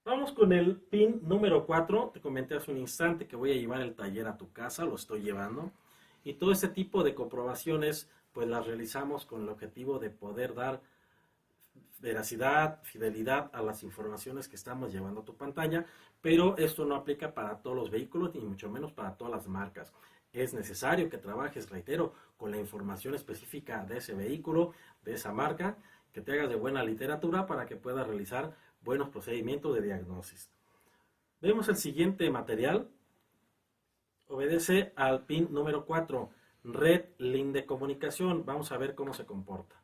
Vamos con el pin número 4. Te comenté hace un instante que voy a llevar el taller a tu casa, lo estoy llevando. Y todo este tipo de comprobaciones, pues las realizamos con el objetivo de poder dar veracidad, fidelidad a las informaciones que estamos llevando a tu pantalla, pero esto no aplica para todos los vehículos, ni mucho menos para todas las marcas. Es necesario que trabajes, reitero, con la información específica de ese vehículo, de esa marca, que te hagas de buena literatura para que puedas realizar buenos procedimientos de diagnosis. Vemos el siguiente material. Obedece al pin número 4, red link de comunicación. Vamos a ver cómo se comporta.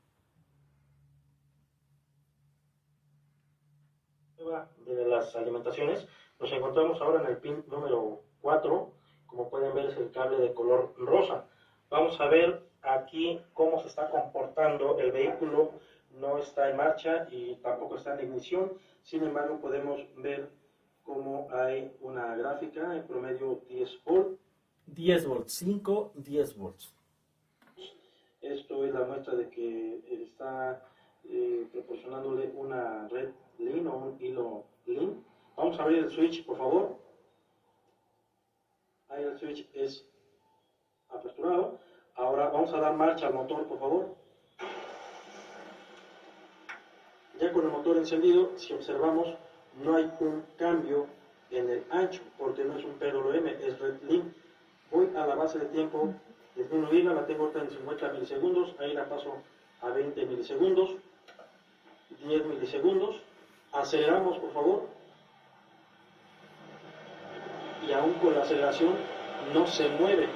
De las alimentaciones, nos encontramos ahora en el pin número 4. Como pueden ver, es el cable de color rosa. Vamos a ver aquí cómo se está comportando el vehículo. No está en marcha y tampoco está en ignición. Sin embargo, podemos ver cómo hay una gráfica en promedio 10 volts. 10 volts, 5, 10 volts. Esto es la muestra de que está proporcionándole una red LIN o un hilo LIN. Vamos a abrir el switch, por favor. Ahí el switch es aperturado. Ahora vamos a dar marcha al motor, por favor. Ya con el motor encendido, si observamos, no hay un cambio en el ancho, porque no es un PWM, es red LIN. Voy a la base de tiempo, disminuirla, la tengo ahorita en 50 milisegundos, ahí la paso a 20 milisegundos, 10 milisegundos. Aceleramos, por favor. Y aún con la aceleración no se mueve.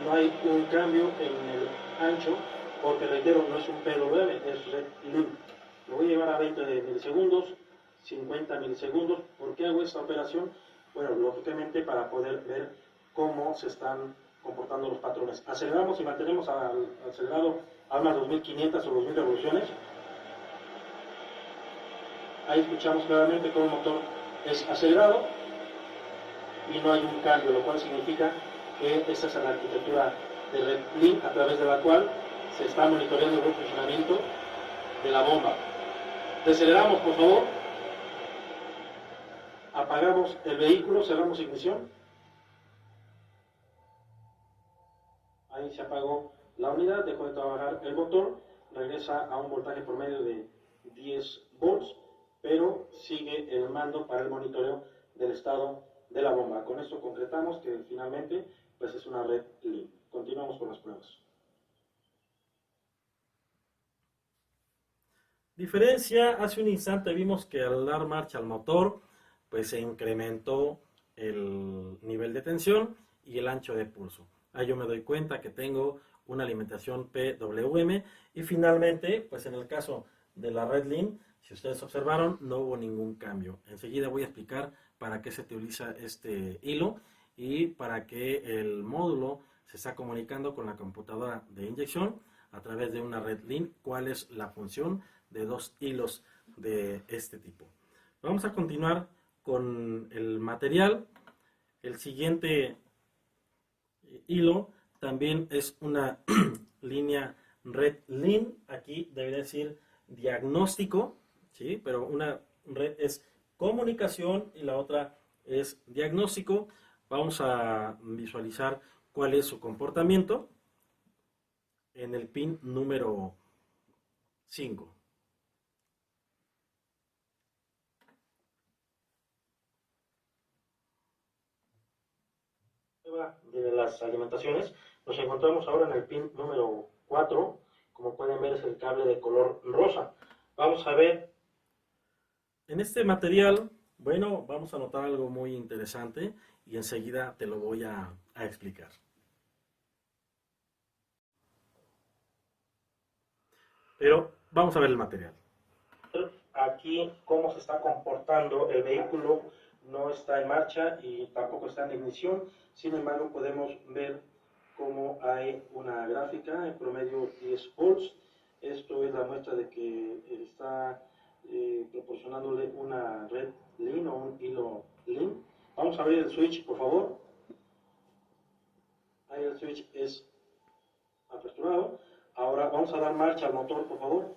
No hay un cambio en el ancho, porque reitero, no es un PWM, es red LIN. Lo voy a llevar a 20 milisegundos, 50 milisegundos. ¿Por qué hago esta operación? Bueno, lógicamente para poder ver cómo se están comportando los patrones. Aceleramos y mantenemos acelerado a unas 2500 o 2000 revoluciones. Ahí escuchamos claramente cómo el motor es acelerado y no hay un cambio, lo cual significa que esta es la arquitectura de red LIN a través de la cual se está monitoreando el buen funcionamiento de la bomba. Desaceleramos, por favor. Apagamos el vehículo, cerramos ignición. Ahí se apagó la unidad, dejó de trabajar el motor, regresa a un voltaje promedio de 10 volts, pero sigue el mando para el monitoreo del estado de la bomba. Con esto concretamos que finalmente pues es una red LIN. Continuamos con las pruebas. Diferencia, hace un instante vimos que al dar marcha al motor, pues se incrementó el nivel de tensión y el ancho de pulso. Ahí yo me doy cuenta que tengo una alimentación PWM y finalmente, pues en el caso de la RedLink, si ustedes observaron, no hubo ningún cambio. Enseguida voy a explicar para qué se utiliza este hilo y para qué el módulo se está comunicando con la computadora de inyección a través de una RedLink, cuál es la función de dos hilos de este tipo. Vamos a continuar con el material. El siguiente hilo también es una línea RedLink. Aquí debería decir diagnóstico, ¿sí? Pero una red es comunicación y la otra es diagnóstico. Vamos a visualizar cuál es su comportamiento en el pin número 5. De las alimentaciones, nos encontramos ahora en el pin número 4. Como pueden ver, es el cable de color rosa. Vamos a ver en este material. Bueno, vamos a notar algo muy interesante y enseguida te lo voy a explicar. Pero vamos a ver el material. Aquí cómo se está comportando el vehículo. No está en marcha y tampoco está en ignición. Sin embargo, podemos ver cómo hay una gráfica en promedio 10 volts. Esto es la muestra de que está proporcionándole una red LIN o un hilo LIN. Vamos a abrir el switch, por favor. Ahí el switch es aperturado. Ahora vamos a dar marcha al motor, por favor.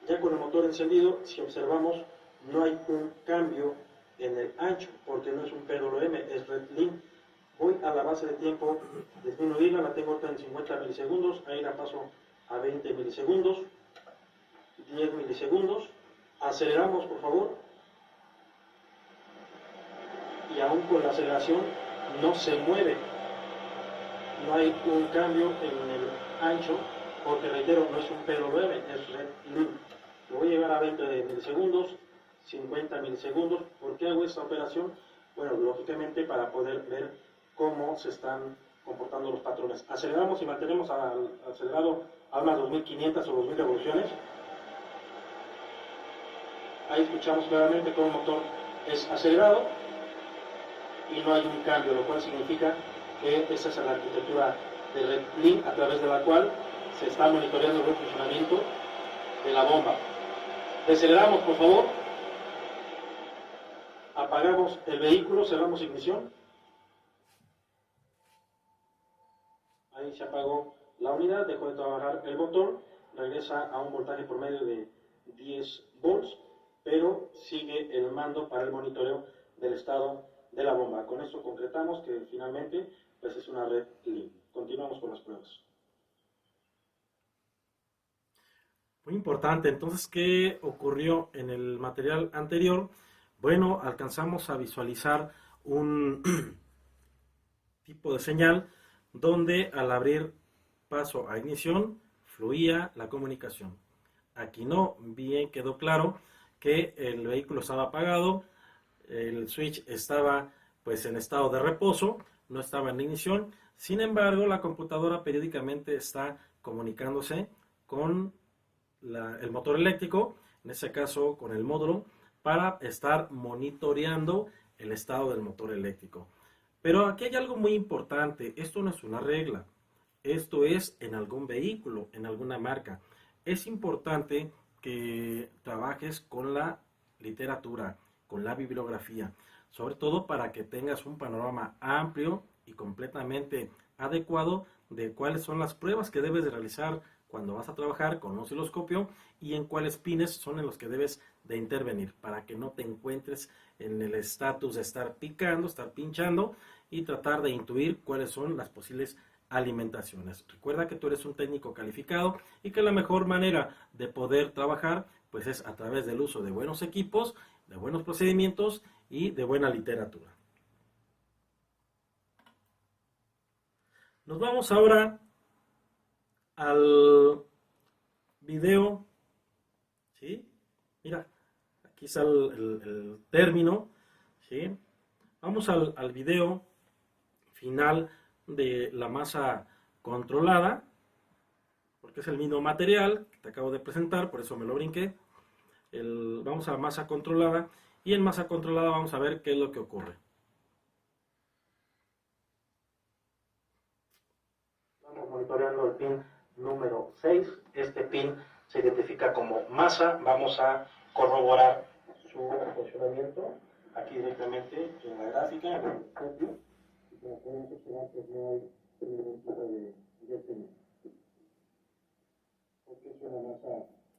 Ya con el motor encendido, si observamos, no hay un cambio en el ancho, porque no es un PWM, es RedLink. Voy a la base de tiempo, disminuirla, la tengo en 50 milisegundos, ahí la paso a 20 milisegundos, 10 milisegundos, aceleramos por favor, y aún con la aceleración no se mueve, no hay un cambio en el ancho, porque reitero, no es un PWM, es RedLink. Lo voy a llevar a 20 milisegundos, 50 milisegundos. ¿Por qué hago esta operación? Bueno, lógicamente para poder ver cómo se están comportando los patrones. Aceleramos y mantenemos acelerado a unas 2500 o 2000 revoluciones. Ahí escuchamos claramente cómo el motor es acelerado y no hay un cambio, lo cual significa que esa es la arquitectura de RedLink a través de la cual se está monitoreando el buen funcionamiento de la bomba. Aceleramos, por favor. Apagamos el vehículo, cerramos ignición. Ahí se apagó la unidad, dejó de trabajar el motor, regresa a un voltaje promedio de 10 volts, pero sigue el mando para el monitoreo del estado de la bomba. Con esto concretamos que finalmente pues es una RedLink. Continuamos con las pruebas. Muy importante, entonces, ¿qué ocurrió en el material anterior? Bueno, alcanzamos a visualizar un tipo de señal donde al abrir paso a ignición fluía la comunicación. Aquí no, bien quedó claro que el vehículo estaba apagado, el switch estaba pues en estado de reposo, no estaba en ignición. Sin embargo, la computadora periódicamente está comunicándose con el motor eléctrico, en este caso con el módulo, para estar monitoreando el estado del motor eléctrico. Pero aquí hay algo muy importante, esto no es una regla, esto es en algún vehículo, en alguna marca. Es importante que trabajes con la literatura, con la bibliografía, sobre todo para que tengas un panorama amplio y completamente adecuado de cuáles son las pruebas que debes de realizar cuando vas a trabajar con un osciloscopio y en cuáles pines son en los que debes de intervenir para que no te encuentres en el estatus de estar picando, estar pinchando y tratar de intuir cuáles son las posibles alimentaciones. Recuerda que tú eres un técnico calificado y que la mejor manera de poder trabajar pues es a través del uso de buenos equipos, de buenos procedimientos y de buena literatura. Nos vamos ahora al video, ¿sí? Mira, aquí está el término, ¿sí? Vamos al video final de la masa controlada, porque es el mismo material que te acabo de presentar, por eso me lo brinqué. Vamos a masa controlada, y en masa controlada vamos a ver qué es lo que ocurre. Estamos monitoreando el pin número 6. Este pin se identifica como masa. Vamos a corroborar su funcionamiento aquí directamente en la gráfica, en el copio. Como pueden observar, pues no hay ningún tipo de porque es una masa.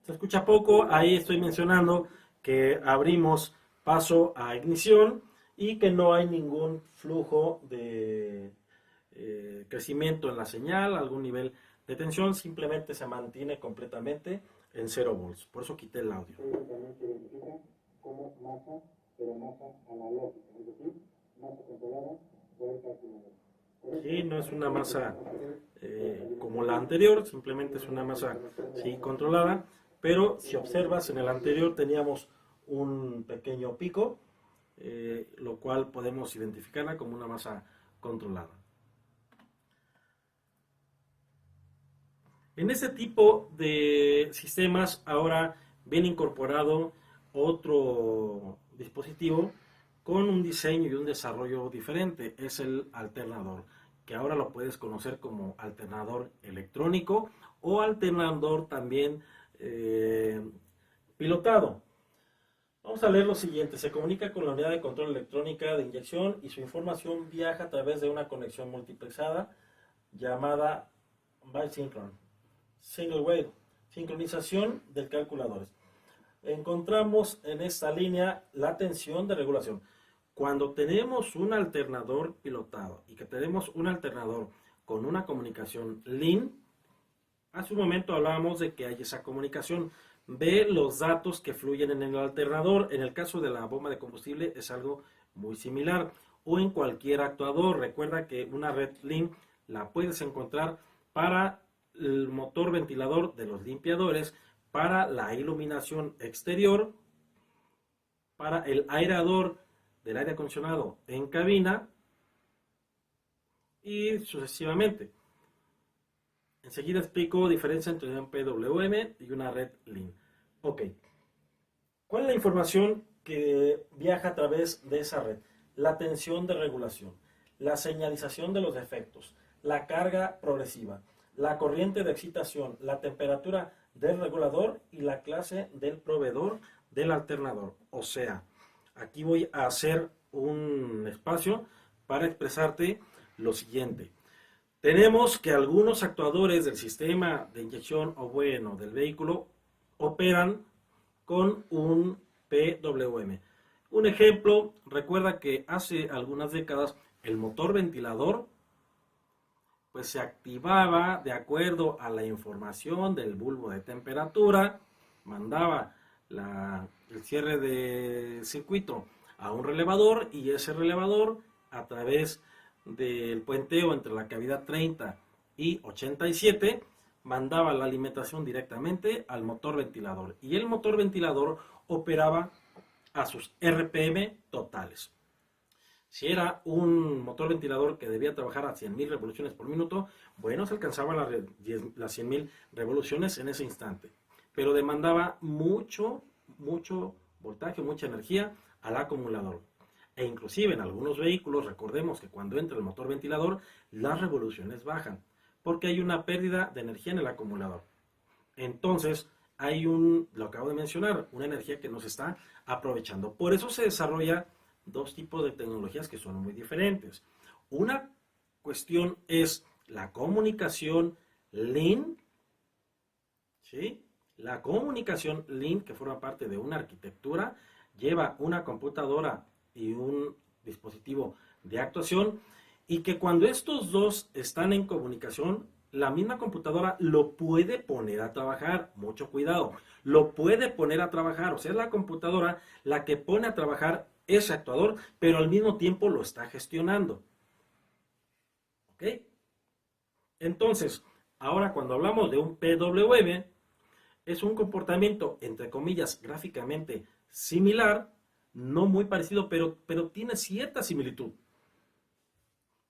Se escucha poco, ahí estoy mencionando que abrimos paso a ignición y que no hay ningún flujo de crecimiento en la señal, algún nivel de tensión, simplemente se mantiene completamente en 0 volts. Por eso quité el audio. También se identifica como masa, pero masa analógica, es decir, masa controlada por el calculador. Sí, no es una masa como la anterior, simplemente es una masa sí controlada, pero si observas en el anterior teníamos un pequeño pico, lo cual podemos identificarla como una masa controlada. En este tipo de sistemas ahora viene incorporado otro dispositivo con un diseño y un desarrollo diferente. Es el alternador, que ahora lo puedes conocer como alternador electrónico o alternador también pilotado. Vamos a leer lo siguiente. Se comunica con la unidad de control electrónica de inyección y su información viaja a través de una conexión multiplexada llamada bisynchron. Single wave, sincronización del calculador. Encontramos en esta línea la tensión de regulación. Cuando tenemos un alternador pilotado y que tenemos un alternador con una comunicación LIN, hace un momento hablábamos de que hay esa comunicación. Ve los datos que fluyen en el alternador. En el caso de la bomba de combustible es algo muy similar. O en cualquier actuador. Recuerda que una red LIN la puedes encontrar para el motor ventilador de los limpiadores, para la iluminación exterior, para el aireador del aire acondicionado en cabina y sucesivamente. Enseguida explico diferencia entre un PWM y una red LIN. Ok. ¿Cuál es la información que viaja a través de esa red? La tensión de regulación, la señalización de los defectos, la carga progresiva, la corriente de excitación, la temperatura del regulador y la clase del proveedor del alternador. O sea, aquí voy a hacer un espacio para expresarte lo siguiente. Tenemos que algunos actuadores del sistema de inyección o bueno del vehículo operan con un PWM. Un ejemplo, recuerda que hace algunas décadas el motor ventilador pues se activaba de acuerdo a la información del bulbo de temperatura, mandaba el cierre de circuito a un relevador y ese relevador a través del puenteo entre la cavidad 30 y 87 mandaba la alimentación directamente al motor ventilador y el motor ventilador operaba a sus RPM totales. Si era un motor ventilador que debía trabajar a 100.000 revoluciones por minuto, bueno, se alcanzaban las 100.000 revoluciones en ese instante. Pero demandaba mucho voltaje, mucha energía al acumulador. E inclusive en algunos vehículos, recordemos que cuando entra el motor ventilador, las revoluciones bajan, porque hay una pérdida de energía en el acumulador. Entonces, hay lo acabo de mencionar, una energía que no se está aprovechando. Por eso se desarrolla dos tipos de tecnologías que son muy diferentes. Una cuestión es la comunicación LIN, ¿sí? La comunicación LIN, que forma parte de una arquitectura, lleva una computadora y un dispositivo de actuación, y que cuando estos dos están en comunicación, la misma computadora lo puede poner a trabajar. Mucho cuidado, lo puede poner a trabajar, o sea, es la computadora la que pone a trabajar ese actuador, pero al mismo tiempo lo está gestionando. ¿Ok? Entonces, ahora cuando hablamos de un PWM, es un comportamiento, entre comillas, gráficamente similar, no muy parecido, pero tiene cierta similitud.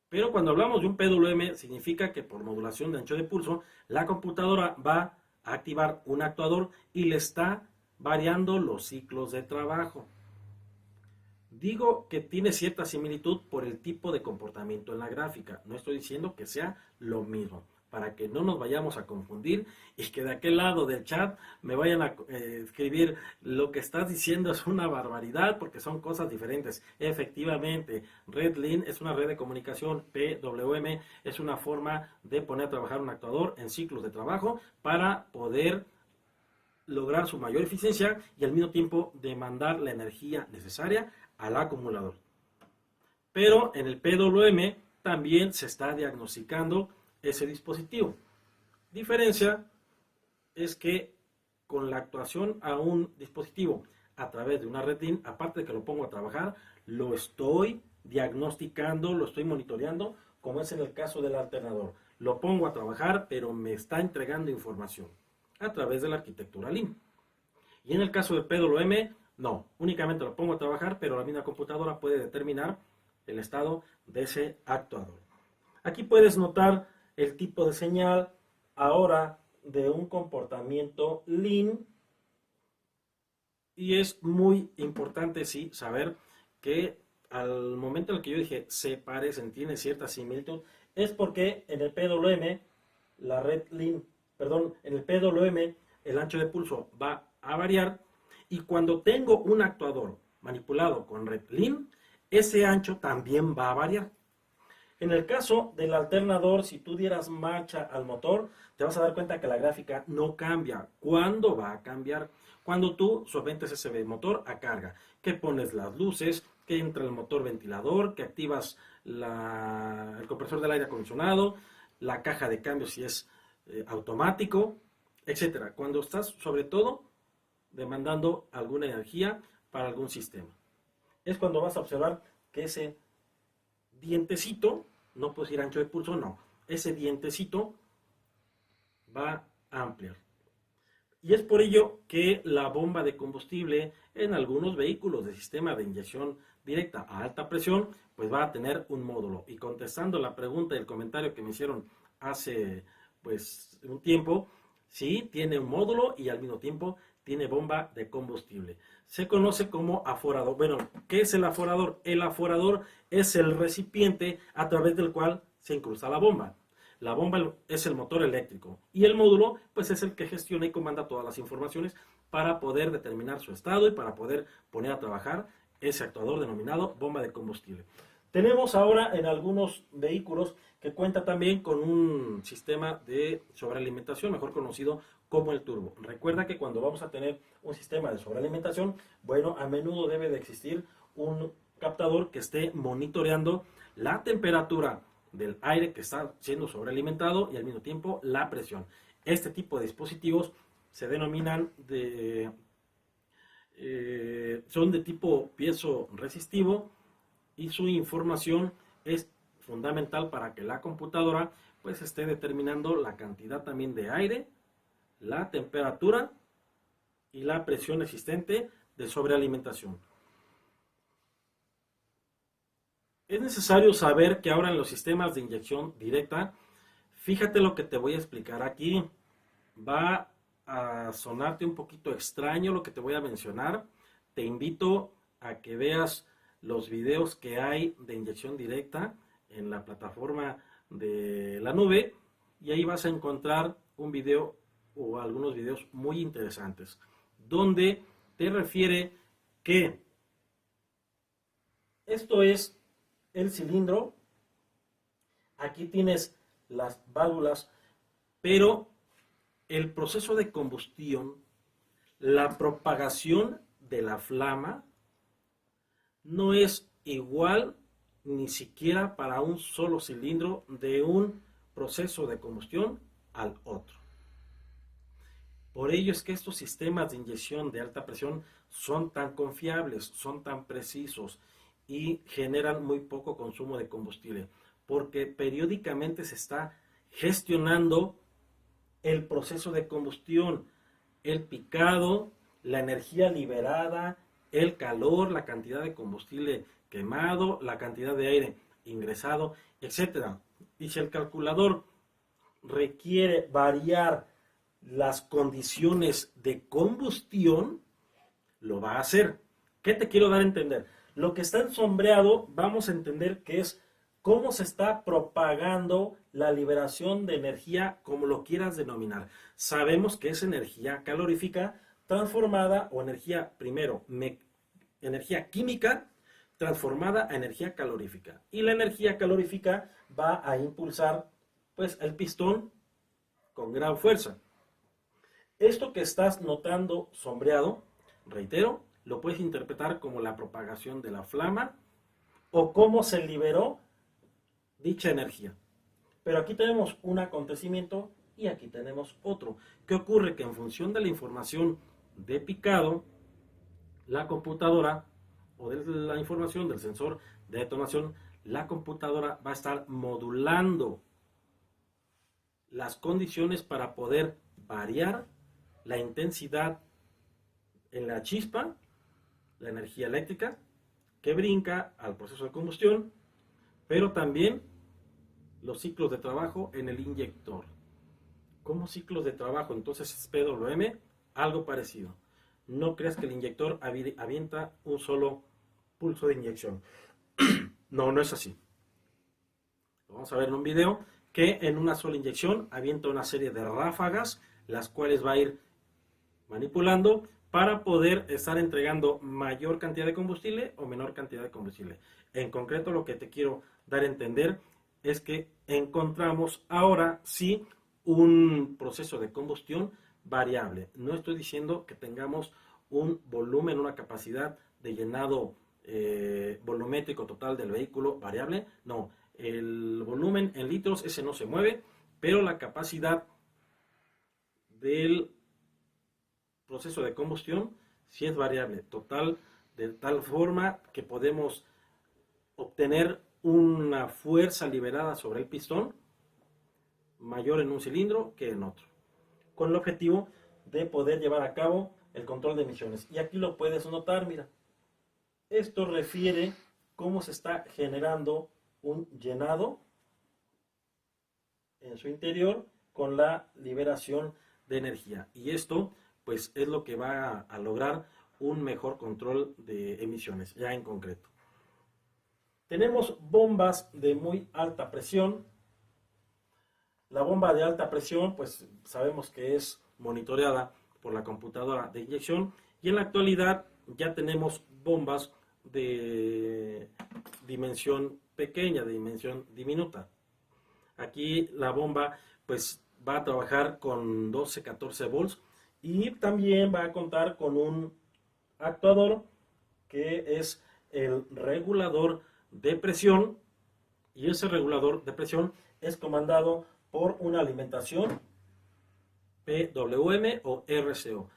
Pero cuando hablamos de un PWM, significa que por modulación de ancho de pulso, la computadora va a activar un actuador y le está variando los ciclos de trabajo. Digo que tiene cierta similitud por el tipo de comportamiento en la gráfica. No estoy diciendo que sea lo mismo, para que no nos vayamos a confundir y que de aquel lado del chat me vayan a escribir lo que estás diciendo es una barbaridad porque son cosas diferentes. Efectivamente, RedLin es una red de comunicación, PWM es una forma de poner a trabajar un actuador en ciclos de trabajo para poder lograr su mayor eficiencia y al mismo tiempo demandar la energía necesaria al acumulador. Pero en el PWM también se está diagnosticando ese dispositivo. Diferencia es que con la actuación a un dispositivo a través de una RedLin, aparte de que lo pongo a trabajar, lo estoy diagnosticando, lo estoy monitoreando, como es en el caso del alternador. Lo pongo a trabajar, pero me está entregando información a través de la arquitectura Lean. Y en el caso del PWM, no, únicamente lo pongo a trabajar, pero la misma computadora puede determinar el estado de ese actuador. Aquí puedes notar el tipo de señal ahora de un comportamiento Lean, y es muy importante sí saber que al momento en el que yo dije se parecen, tiene cierta similitud, es porque en el PWM la red Lean, perdón, en el PWM el ancho de pulso va a variar y cuando tengo un actuador manipulado con red Lean, ese ancho también va a variar. En el caso del alternador, si tú dieras marcha al motor, te vas a dar cuenta que la gráfica no cambia. ¿Cuándo va a cambiar? Cuando tú solventes ese motor a carga, que pones las luces, que entra el motor ventilador, que activas el compresor del aire acondicionado, la caja de cambios si es automático, etcétera. Cuando estás sobre todo demandando alguna energía para algún sistema. Es cuando vas a observar que ese dientecito, no puedo decir ancho de pulso, no, ese dientecito va a ampliar. Y es por ello que la bomba de combustible en algunos vehículos de sistema de inyección directa a alta presión, pues va a tener un módulo. Y contestando la pregunta y el comentario que me hicieron hace pues un tiempo, sí, tiene un módulo y al mismo tiempo tiene bomba de combustible. Se conoce como aforador. Bueno, ¿qué es el aforador? El aforador es el recipiente a través del cual se incrusta la bomba. La bomba es el motor eléctrico y el módulo pues es el que gestiona y comanda todas las informaciones para poder determinar su estado y para poder poner a trabajar ese actuador denominado bomba de combustible. Tenemos ahora en algunos vehículos que cuenta también con un sistema de sobrealimentación, mejor conocido como el turbo. Recuerda que cuando vamos a tener un sistema de sobrealimentación, bueno, a menudo debe de existir un captador que esté monitoreando la temperatura del aire que está siendo sobrealimentado y al mismo tiempo la presión. Este tipo de dispositivos se denominan son de tipo piezo resistivo y su información es fundamental para que la computadora pues esté determinando la cantidad también de aire, la temperatura y la presión existente de sobrealimentación. Es necesario saber que ahora en los sistemas de inyección directa, fíjate lo que te voy a explicar aquí. Va a sonarte un poquito extraño lo que te voy a mencionar. Te invito a que veas los videos que hay de inyección directa en la plataforma de la nube y ahí vas a encontrar un video o algunos videos muy interesantes donde te refiere que esto es el cilindro, aquí tienes las válvulas, pero el proceso de combustión, la propagación de la flama, no es igual ni siquiera para un solo cilindro de un proceso de combustión al otro. Por ello es que estos sistemas de inyección de alta presión son tan confiables, son tan precisos y generan muy poco consumo de combustible, porque periódicamente se está gestionando el proceso de combustión, el picado, la energía liberada, el calor, la cantidad de combustible quemado, la cantidad de aire ingresado, etcétera. Y si el calculador requiere variar las condiciones de combustión, lo va a hacer. ¿Qué te quiero dar a entender? Lo que está en sombreado, vamos a entender que es cómo se está propagando la liberación de energía, como lo quieras denominar. Sabemos que es energía calorífica transformada, o energía, primero, energía química transformada a energía calorífica. Y la energía calorífica va a impulsar, pues, el pistón con gran fuerza. Esto que estás notando sombreado, reitero, lo puedes interpretar como la propagación de la flama o cómo se liberó dicha energía. Pero aquí tenemos un acontecimiento y aquí tenemos otro. ¿Qué ocurre? Que en función de la información de picado, la computadora, o de la información del sensor de detonación, la computadora va a estar modulando las condiciones para poder variar la intensidad en la chispa, la energía eléctrica, que brinca al proceso de combustión, pero también los ciclos de trabajo en el inyector. ¿Cómo ciclos de trabajo? Entonces es PWM, algo parecido. No creas que el inyector avienta un solo pulso de inyección. No, no es así. Lo vamos a ver en un video que en una sola inyección avienta una serie de ráfagas, las cuales va a ir manipulando para poder estar entregando mayor cantidad de combustible o menor cantidad de combustible. En concreto, lo que te quiero dar a entender es que encontramos ahora sí un proceso de combustión variable. No estoy diciendo que tengamos un volumen, una capacidad de llenado volumétrico total del vehículo variable. No, el volumen en litros, ese no se mueve, pero la capacidad del proceso de combustión sí es variable, total, de tal forma que podemos obtener una fuerza liberada sobre el pistón mayor en un cilindro que en otro, con el objetivo de poder llevar a cabo el control de emisiones. Y aquí lo puedes notar, mira, esto refiere cómo se está generando un llenado en su interior con la liberación de energía. Y esto, pues, es lo que va a lograr un mejor control de emisiones, ya en concreto. Tenemos bombas de muy alta presión. La bomba de alta presión, pues sabemos que es monitoreada por la computadora de inyección, y en la actualidad ya tenemos bombas de dimensión pequeña, de dimensión diminuta. Aquí la bomba pues va a trabajar con 12-14 volts y también va a contar con un actuador que es el regulador de presión, y ese regulador de presión es comandado por una alimentación PWM o RCO.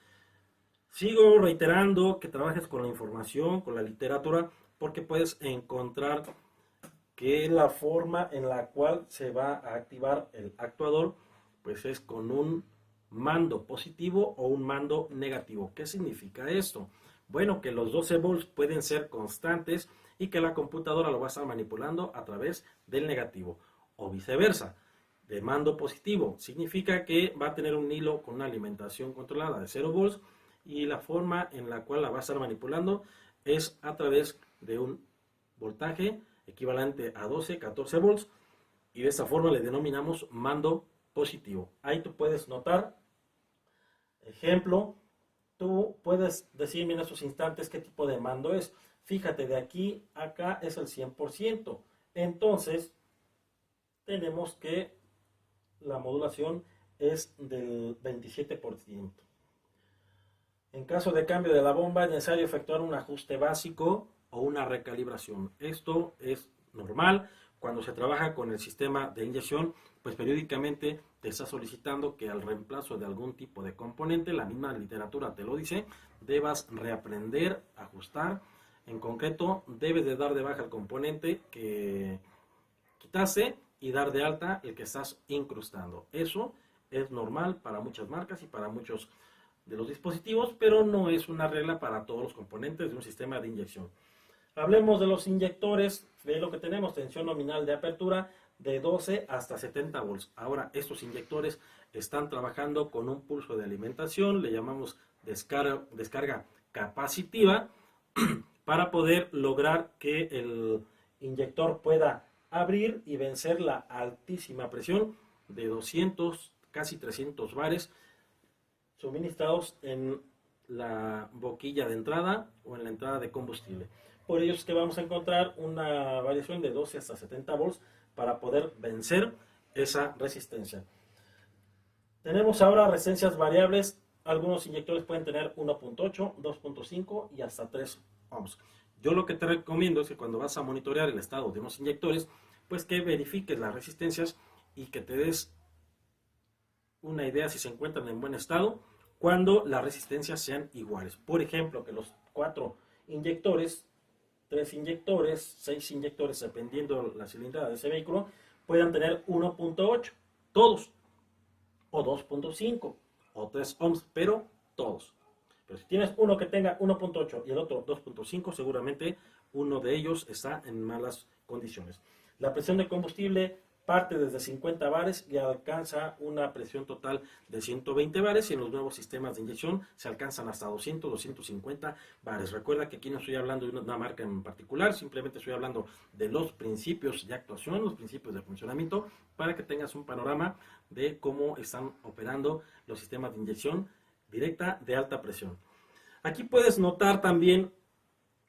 Sigo reiterando que trabajes con la información, con la literatura, porque puedes encontrar que la forma en la cual se va a activar el actuador pues es con un mando positivo o un mando negativo. ¿Qué significa esto? Bueno, que los 12 volts pueden ser constantes y que la computadora lo va a estar manipulando a través del negativo, o viceversa. De mando positivo significa que va a tener un hilo con una alimentación controlada de 0 volts, y la forma en la cual la va a estar manipulando es a través de un voltaje equivalente a 12-14 volts, y de esta forma le denominamos mando positivo. Ahí tú puedes notar, ejemplo, tú puedes decirme en estos instantes qué tipo de mando es. Fíjate, de aquí a acá es el 100%. Entonces, tenemos que la modulación es del 27%. En caso de cambio de la bomba es necesario efectuar un ajuste básico o una recalibración. Esto es normal cuando se trabaja con el sistema de inyección, pues periódicamente te está solicitando que al reemplazo de algún tipo de componente, la misma literatura te lo dice, debas reaprender, ajustar. En concreto, debes de dar de baja el componente que quitaste y dar de alta el que estás incrustando. Eso es normal para muchas marcas y para muchos de los dispositivos, pero no es una regla para todos los componentes de un sistema de inyección. Hablemos de los inyectores, de lo que tenemos, tensión nominal de apertura de 12 hasta 70 volts. Ahora, estos inyectores están trabajando con un pulso de alimentación, le llamamos descarga capacitiva, para poder lograr que el inyector pueda abrir y vencer la altísima presión de 200, casi 300 bares suministrados en la boquilla de entrada o en la entrada de combustible. Por ello es que vamos a encontrar una variación de 12 hasta 70 volts para poder vencer esa resistencia. Tenemos ahora resistencias variables. Algunos inyectores pueden tener 1.8, 2.5 y hasta 3 ohms. Yo lo que te recomiendo es que cuando vas a monitorear el estado de unos inyectores, pues que verifiques las resistencias y que te des una idea si se encuentran en buen estado cuando las resistencias sean iguales. Por ejemplo, que los 4 inyectores, 3 inyectores, 6 inyectores, dependiendo la cilindrada de ese vehículo, puedan tener 1.8, todos, o 2.5, o 3 ohms, pero todos. Pero si tienes uno que tenga 1.8 y el otro 2.5, seguramente uno de ellos está en malas condiciones. La presión de combustible parte desde 50 bares y alcanza una presión total de 120 bares, y en los nuevos sistemas de inyección se alcanzan hasta 200, 250 bares. Recuerda que aquí no estoy hablando de una marca en particular, simplemente estoy hablando de los principios de actuación, los principios de funcionamiento, para que tengas un panorama de cómo están operando los sistemas de inyección directa de alta presión. Aquí puedes notar también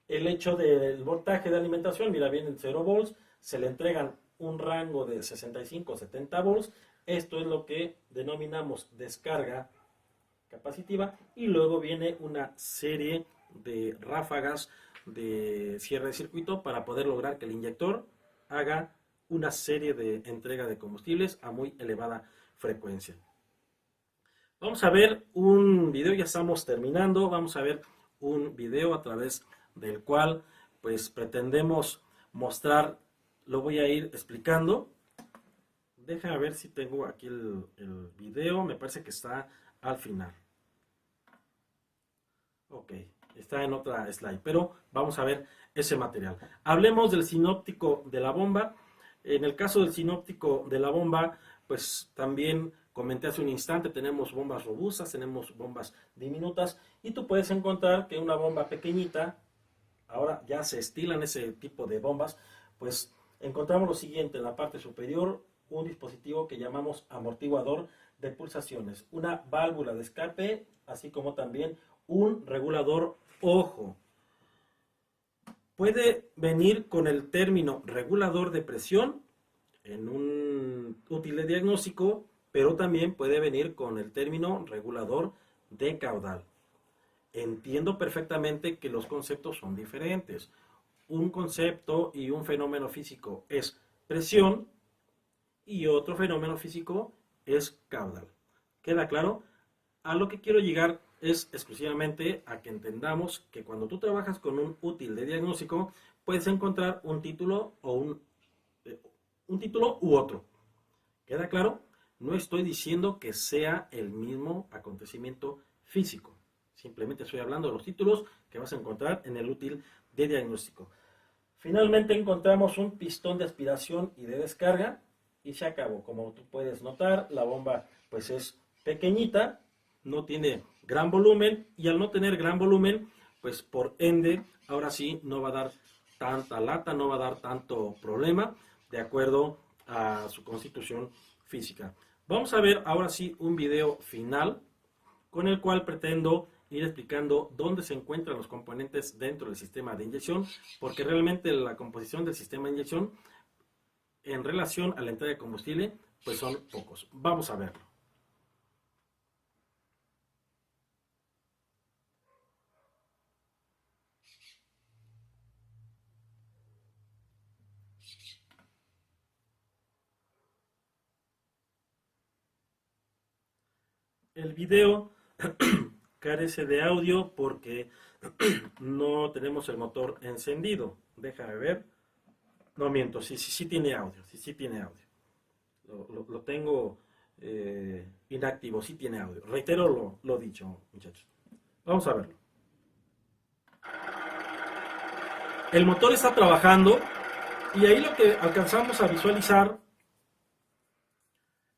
el hecho del voltaje de alimentación. Mira, viene el 0 volts, se le entregan un rango de 65 a 70 volts. Esto es lo que denominamos descarga capacitiva, y luego viene una serie de ráfagas de cierre de circuito para poder lograr que el inyector haga una serie de entrega de combustibles a muy elevada frecuencia. Vamos a ver un video, ya estamos terminando. Vamos a ver un video a través del cual pues pretendemos mostrar, lo voy a ir explicando. Déjame ver si tengo aquí el video, me parece que está al final. Ok, está en otra slide, pero vamos a ver ese material. Hablemos del sinóptico de la bomba. En el caso del sinóptico de la bomba, pues también comenté hace un instante, tenemos bombas robustas, tenemos bombas diminutas, y tú puedes encontrar que una bomba pequeñita, ahora ya se estilan ese tipo de bombas, pues encontramos lo siguiente: en la parte superior un dispositivo que llamamos amortiguador de pulsaciones, una válvula de escape, así como también un regulador ojo. Puede venir con el término regulador de presión en un útil de diagnóstico, pero también puede venir con el término regulador de caudal. Entiendo perfectamente que los conceptos son diferentes. Un concepto y un fenómeno físico es presión y otro fenómeno físico es caudal. ¿Queda claro? A lo que quiero llegar es exclusivamente a que entendamos que cuando tú trabajas con un útil de diagnóstico, puedes encontrar un título o un título u otro. ¿Queda claro? No estoy diciendo que sea el mismo acontecimiento físico. Simplemente estoy hablando de los títulos que vas a encontrar en el útil de diagnóstico. Finalmente encontramos un pistón de aspiración y de descarga y se acabó. Como tú puedes notar, la bomba pues es pequeñita, no tiene gran volumen, y al no tener gran volumen, pues por ende, ahora sí no va a dar tanta lata, no va a dar tanto problema de acuerdo a su constitución física. Vamos a ver ahora sí un video final con el cual pretendo ir explicando dónde se encuentran los componentes dentro del sistema de inyección, porque realmente la composición del sistema de inyección en relación a la entrega de combustible pues son pocos. Vamos a verlo. El video carece de audio porque no tenemos el motor encendido. Déjame ver. No miento, sí tiene audio, sí tiene audio. lo tengo inactivo, sí tiene audio. Reitero lo dicho, muchachos. Vamos a verlo. El motor está trabajando y ahí lo que alcanzamos a visualizar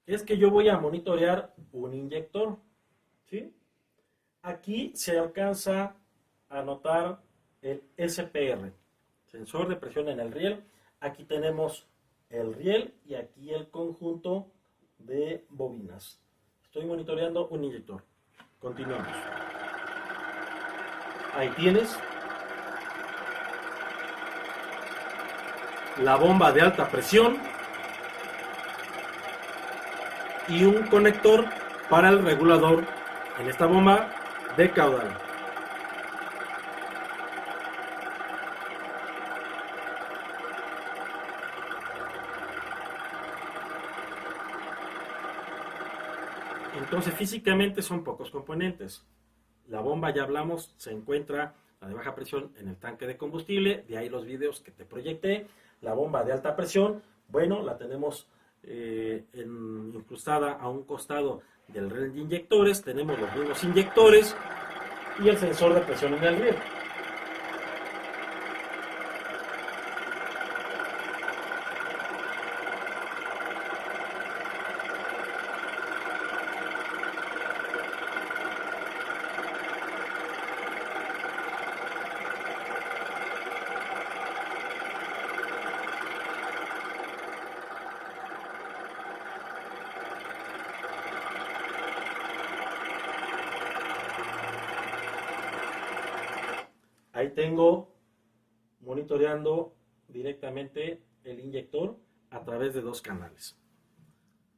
es que yo voy a monitorear un inyector, ¿sí? Aquí se alcanza a notar el SPR, sensor de presión en el riel. Aquí tenemos el riel y aquí el conjunto de bobinas. Estoy monitoreando un inyector. Continuamos. Ahí tienes la bomba de alta presión y un conector para el regulador en esta bomba de caudal. Entonces físicamente son pocos componentes. La bomba, ya hablamos, se encuentra, la de baja presión, en el tanque de combustible, de ahí los videos que te proyecté. La bomba de alta presión, bueno, la tenemos incrustada a un costado del riel de inyectores, tenemos los mismos inyectores y el sensor de presión en el riel. Ahí tengo monitoreando directamente el inyector a través de dos canales.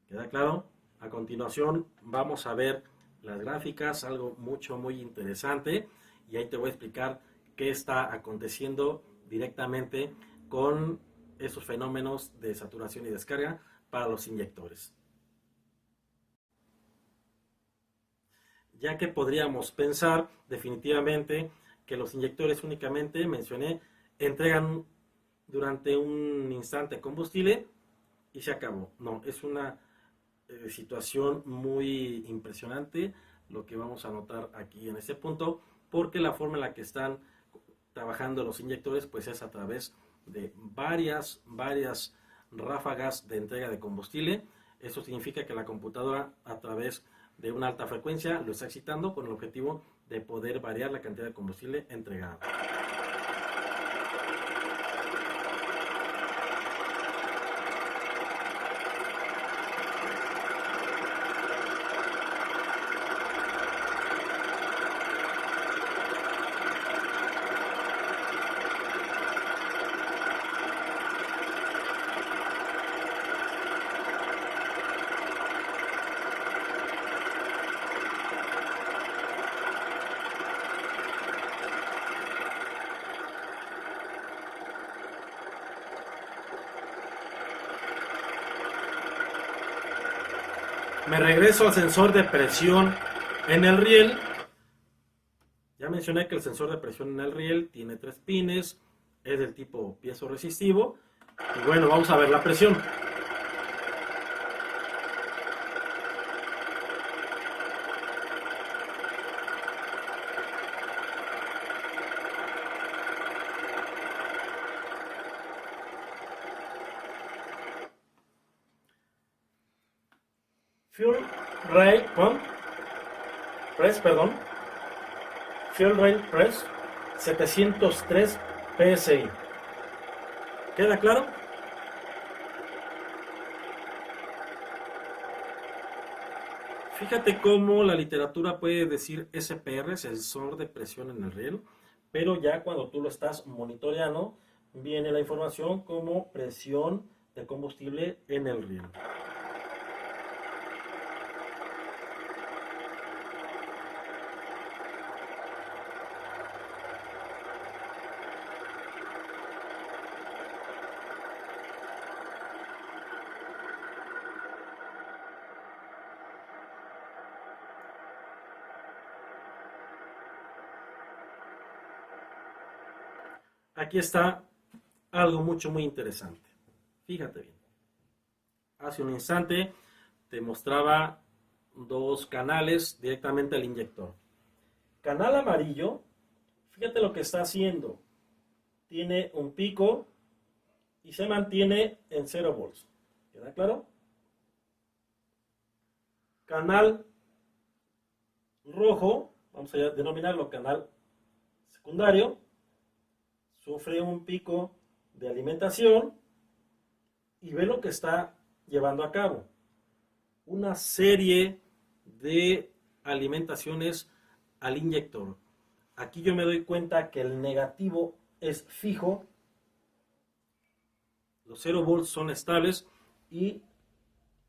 ¿Queda claro? A continuación vamos a ver las gráficas, algo muy interesante, y ahí te voy a explicar qué está aconteciendo directamente con esos fenómenos de saturación y descarga para los inyectores. Ya que podríamos pensar definitivamente que los inyectores únicamente, mencioné, entregan durante un instante combustible y se acabó. No, es una situación muy impresionante lo que vamos a notar aquí en este punto, porque la forma en la que están trabajando los inyectores pues es a través de varias ráfagas de entrega de combustible. Eso significa que la computadora, a través de una alta frecuencia, lo está excitando con el objetivo de poder variar la cantidad de combustible entregada. Me regreso al sensor de presión en el riel. Ya mencioné que el sensor de presión en el riel tiene 3 pines, es del tipo piezo-resistivo. Y bueno, vamos a ver la presión. Fuel Rail Press 703 PSI. ¿Queda claro? Fíjate cómo la literatura puede decir SPR, sensor de presión en el riel, pero ya cuando tú lo estás monitoreando, viene la información como presión de combustible en el riel. Aquí está algo muy interesante. Fíjate bien. hace un instante te mostraba dos canales directamente al inyector. Canal amarillo, fíjate lo que está haciendo. Tiene un pico y se mantiene en 0 volts. ¿Queda claro? Canal rojo, vamos a denominarlo canal secundario, sufre un pico de alimentación y ve lo que está llevando a cabo. Una serie de alimentaciones al inyector. Aquí yo me doy cuenta que el negativo es fijo, los 0 volts son estables y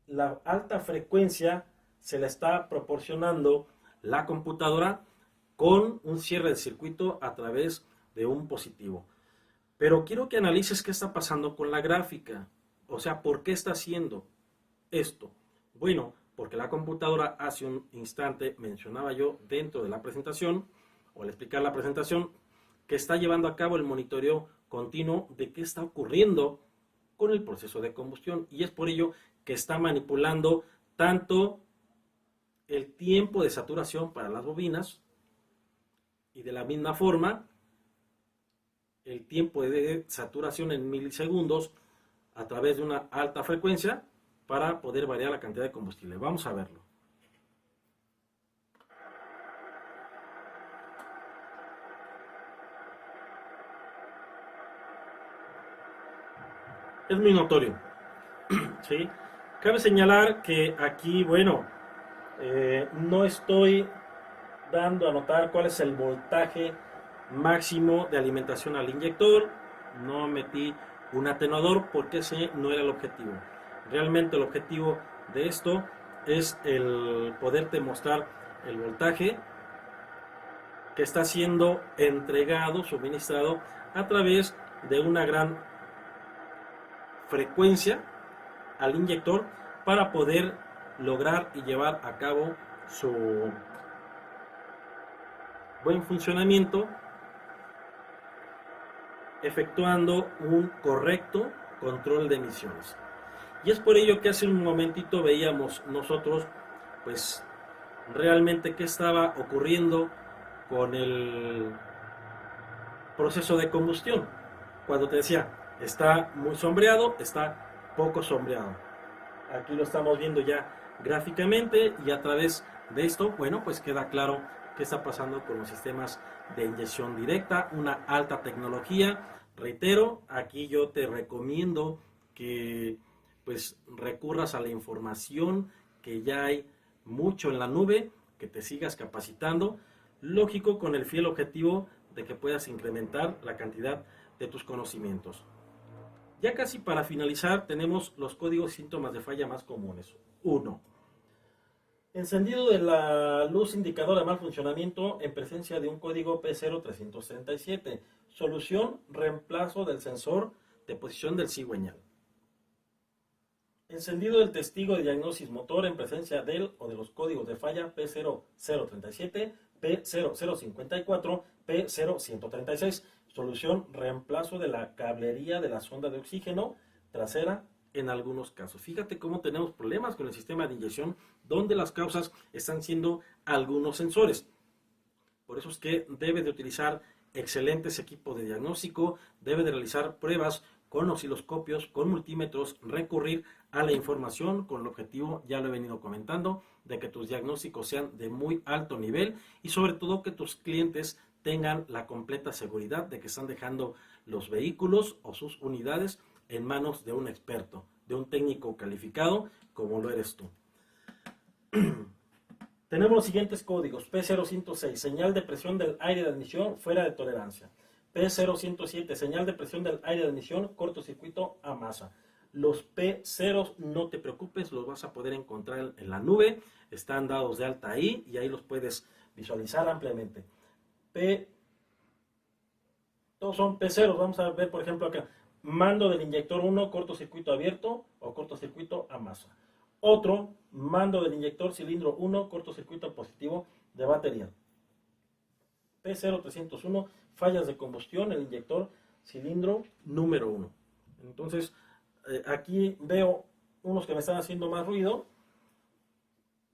la alta frecuencia se le está proporcionando la computadora con un cierre de circuito a través de un positivo. Pero quiero que analices qué está pasando con la gráfica. O sea, ¿por qué está haciendo esto? Bueno, porque la computadora hace un instante mencionaba yo dentro de la presentación, o al explicar la presentación, que está llevando a cabo el monitoreo continuo de qué está ocurriendo con el proceso de combustión. Y es por ello que está manipulando tanto el tiempo de saturación para las bobinas y de la misma forma el tiempo de saturación en milisegundos a través de una alta frecuencia para poder variar la cantidad de combustible. Vamos a verlo. Es muy notorio, ¿sí? Cabe señalar que aquí, bueno, no estoy dando a notar cuál es el voltaje máximo de alimentación al inyector, no metí un atenuador porque ese no era el objetivo. Realmente el objetivo de esto es el poderte mostrar el voltaje que está siendo entregado, suministrado a través de una gran frecuencia al inyector para poder lograr y llevar a cabo su buen funcionamiento, efectuando un correcto control de emisiones. Y es por ello que hace un momentito veíamos nosotros, pues, realmente qué estaba ocurriendo con el proceso de combustión. Cuando te decía, está muy sombreado, está poco sombreado. Aquí lo estamos viendo ya gráficamente y a través de esto, bueno, pues queda claro qué está pasando con los sistemas de inyección directa, una alta tecnología. Reitero, aquí yo te recomiendo que pues recurras a la información que ya hay mucho en la nube, que te sigas capacitando, lógico con el fiel objetivo de que puedas incrementar la cantidad de tus conocimientos. Ya casi para finalizar tenemos los códigos y síntomas de falla más comunes. 1. Encendido de la luz indicadora de mal funcionamiento en presencia de un código P0337. Solución, reemplazo del sensor de posición del cigüeñal. Encendido del testigo de diagnosis motor en presencia del o de los códigos de falla P0037, P0054, P0136. Solución, reemplazo de la cablería de la sonda de oxígeno trasera en algunos casos. Fíjate cómo tenemos problemas con el sistema de inyección donde las causas están siendo algunos sensores. Por eso es que debe de utilizar excelentes equipos de diagnóstico, debe de realizar pruebas con osciloscopios, con multímetros, recurrir a la información con el objetivo, ya lo he venido comentando, de que tus diagnósticos sean de muy alto nivel y sobre todo que tus clientes tengan la completa seguridad de que están dejando los vehículos o sus unidades en manos de un experto, de un técnico calificado como lo eres tú. Tenemos los siguientes códigos: P0106, señal de presión del aire de admisión fuera de tolerancia. P0107, señal de presión del aire de admisión, cortocircuito a masa. Los P0 no te preocupes, los vas a poder encontrar en la nube, están dados de alta ahí y ahí los puedes visualizar ampliamente. Todos son P0, vamos a ver por ejemplo acá, mando del inyector 1, cortocircuito abierto o cortocircuito a masa. Otro, mando del inyector cilindro 1, cortocircuito positivo de batería. P0301, fallas de combustión, el inyector cilindro número 1. Entonces, aquí veo unos que me están haciendo más ruido.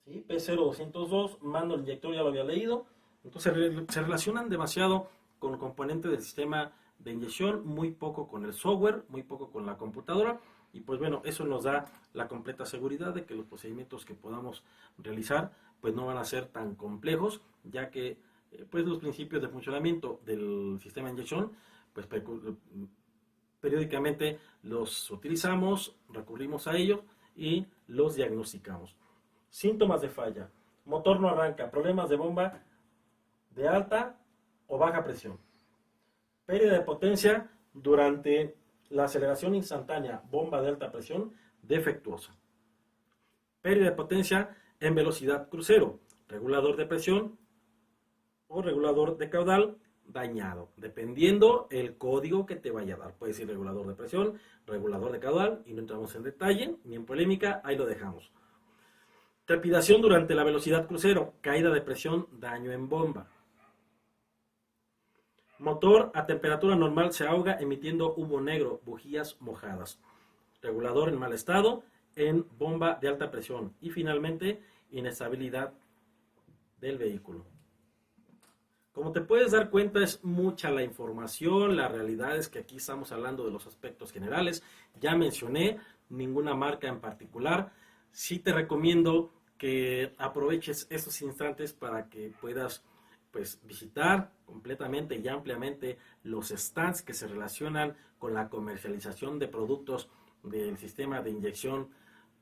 ¿Sí? P0202, mando el inyector, ya lo había leído. Entonces se relacionan demasiado con el componente del sistema de inyección, muy poco con el software, muy poco con la computadora. Y pues bueno, eso nos da la completa seguridad de que los procedimientos que podamos realizar pues no van a ser tan complejos, ya que pues los principios de funcionamiento del sistema de inyección pues periódicamente los utilizamos, recurrimos a ellos y los diagnosticamos. Síntomas de falla: motor no arranca, problemas de bomba de alta o baja presión, pérdida de potencia durante la aceleración instantánea, bomba de alta presión defectuosa, pérdida de potencia en velocidad crucero, regulador de presión o regulador de caudal dañado, dependiendo el código que te vaya a dar. Puede ser regulador de presión, regulador de caudal, y no entramos en detalle ni en polémica, ahí lo dejamos. Trepidación durante la velocidad crucero, caída de presión, daño en bomba. Motor a temperatura normal se ahoga emitiendo humo negro, bujías mojadas. Regulador en mal estado, en bomba de alta presión. Y finalmente, inestabilidad del vehículo. Como te puedes dar cuenta, es mucha la información. La realidad es que aquí estamos hablando de los aspectos generales. Ya mencioné ninguna marca en particular. Sí te recomiendo que aproveches estos instantes para que puedas pues visitar completamente y ampliamente los stands que se relacionan con la comercialización de productos del sistema de inyección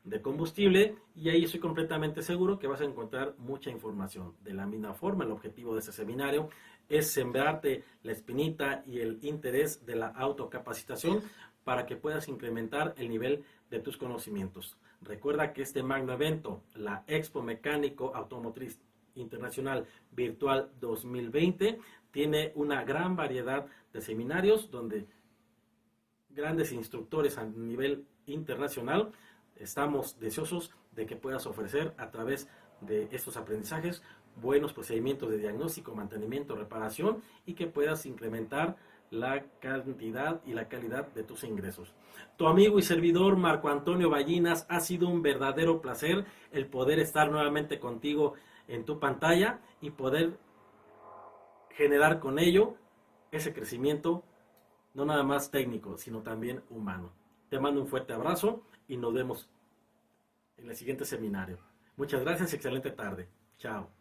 de combustible, y ahí estoy completamente seguro que vas a encontrar mucha información. De la misma forma, el objetivo de este seminario es sembrarte la espinita y el interés de la autocapacitación para que puedas incrementar el nivel de tus conocimientos. Recuerda que este magno evento, la Expo Mecánico Automotriz Internacional Virtual 2020, tiene una gran variedad de seminarios donde grandes instructores a nivel internacional estamos deseosos de que puedas ofrecer a través de estos aprendizajes buenos procedimientos de diagnóstico, mantenimiento, reparación, y que puedas incrementar la cantidad y la calidad de tus ingresos. Tu amigo y servidor Marco Antonio Ballinas, ha sido un verdadero placer el poder estar nuevamente contigo en tu pantalla y poder generar con ello ese crecimiento no nada más técnico, sino también humano. Te mando un fuerte abrazo y nos vemos en el siguiente seminario. Muchas gracias y excelente tarde. Chao.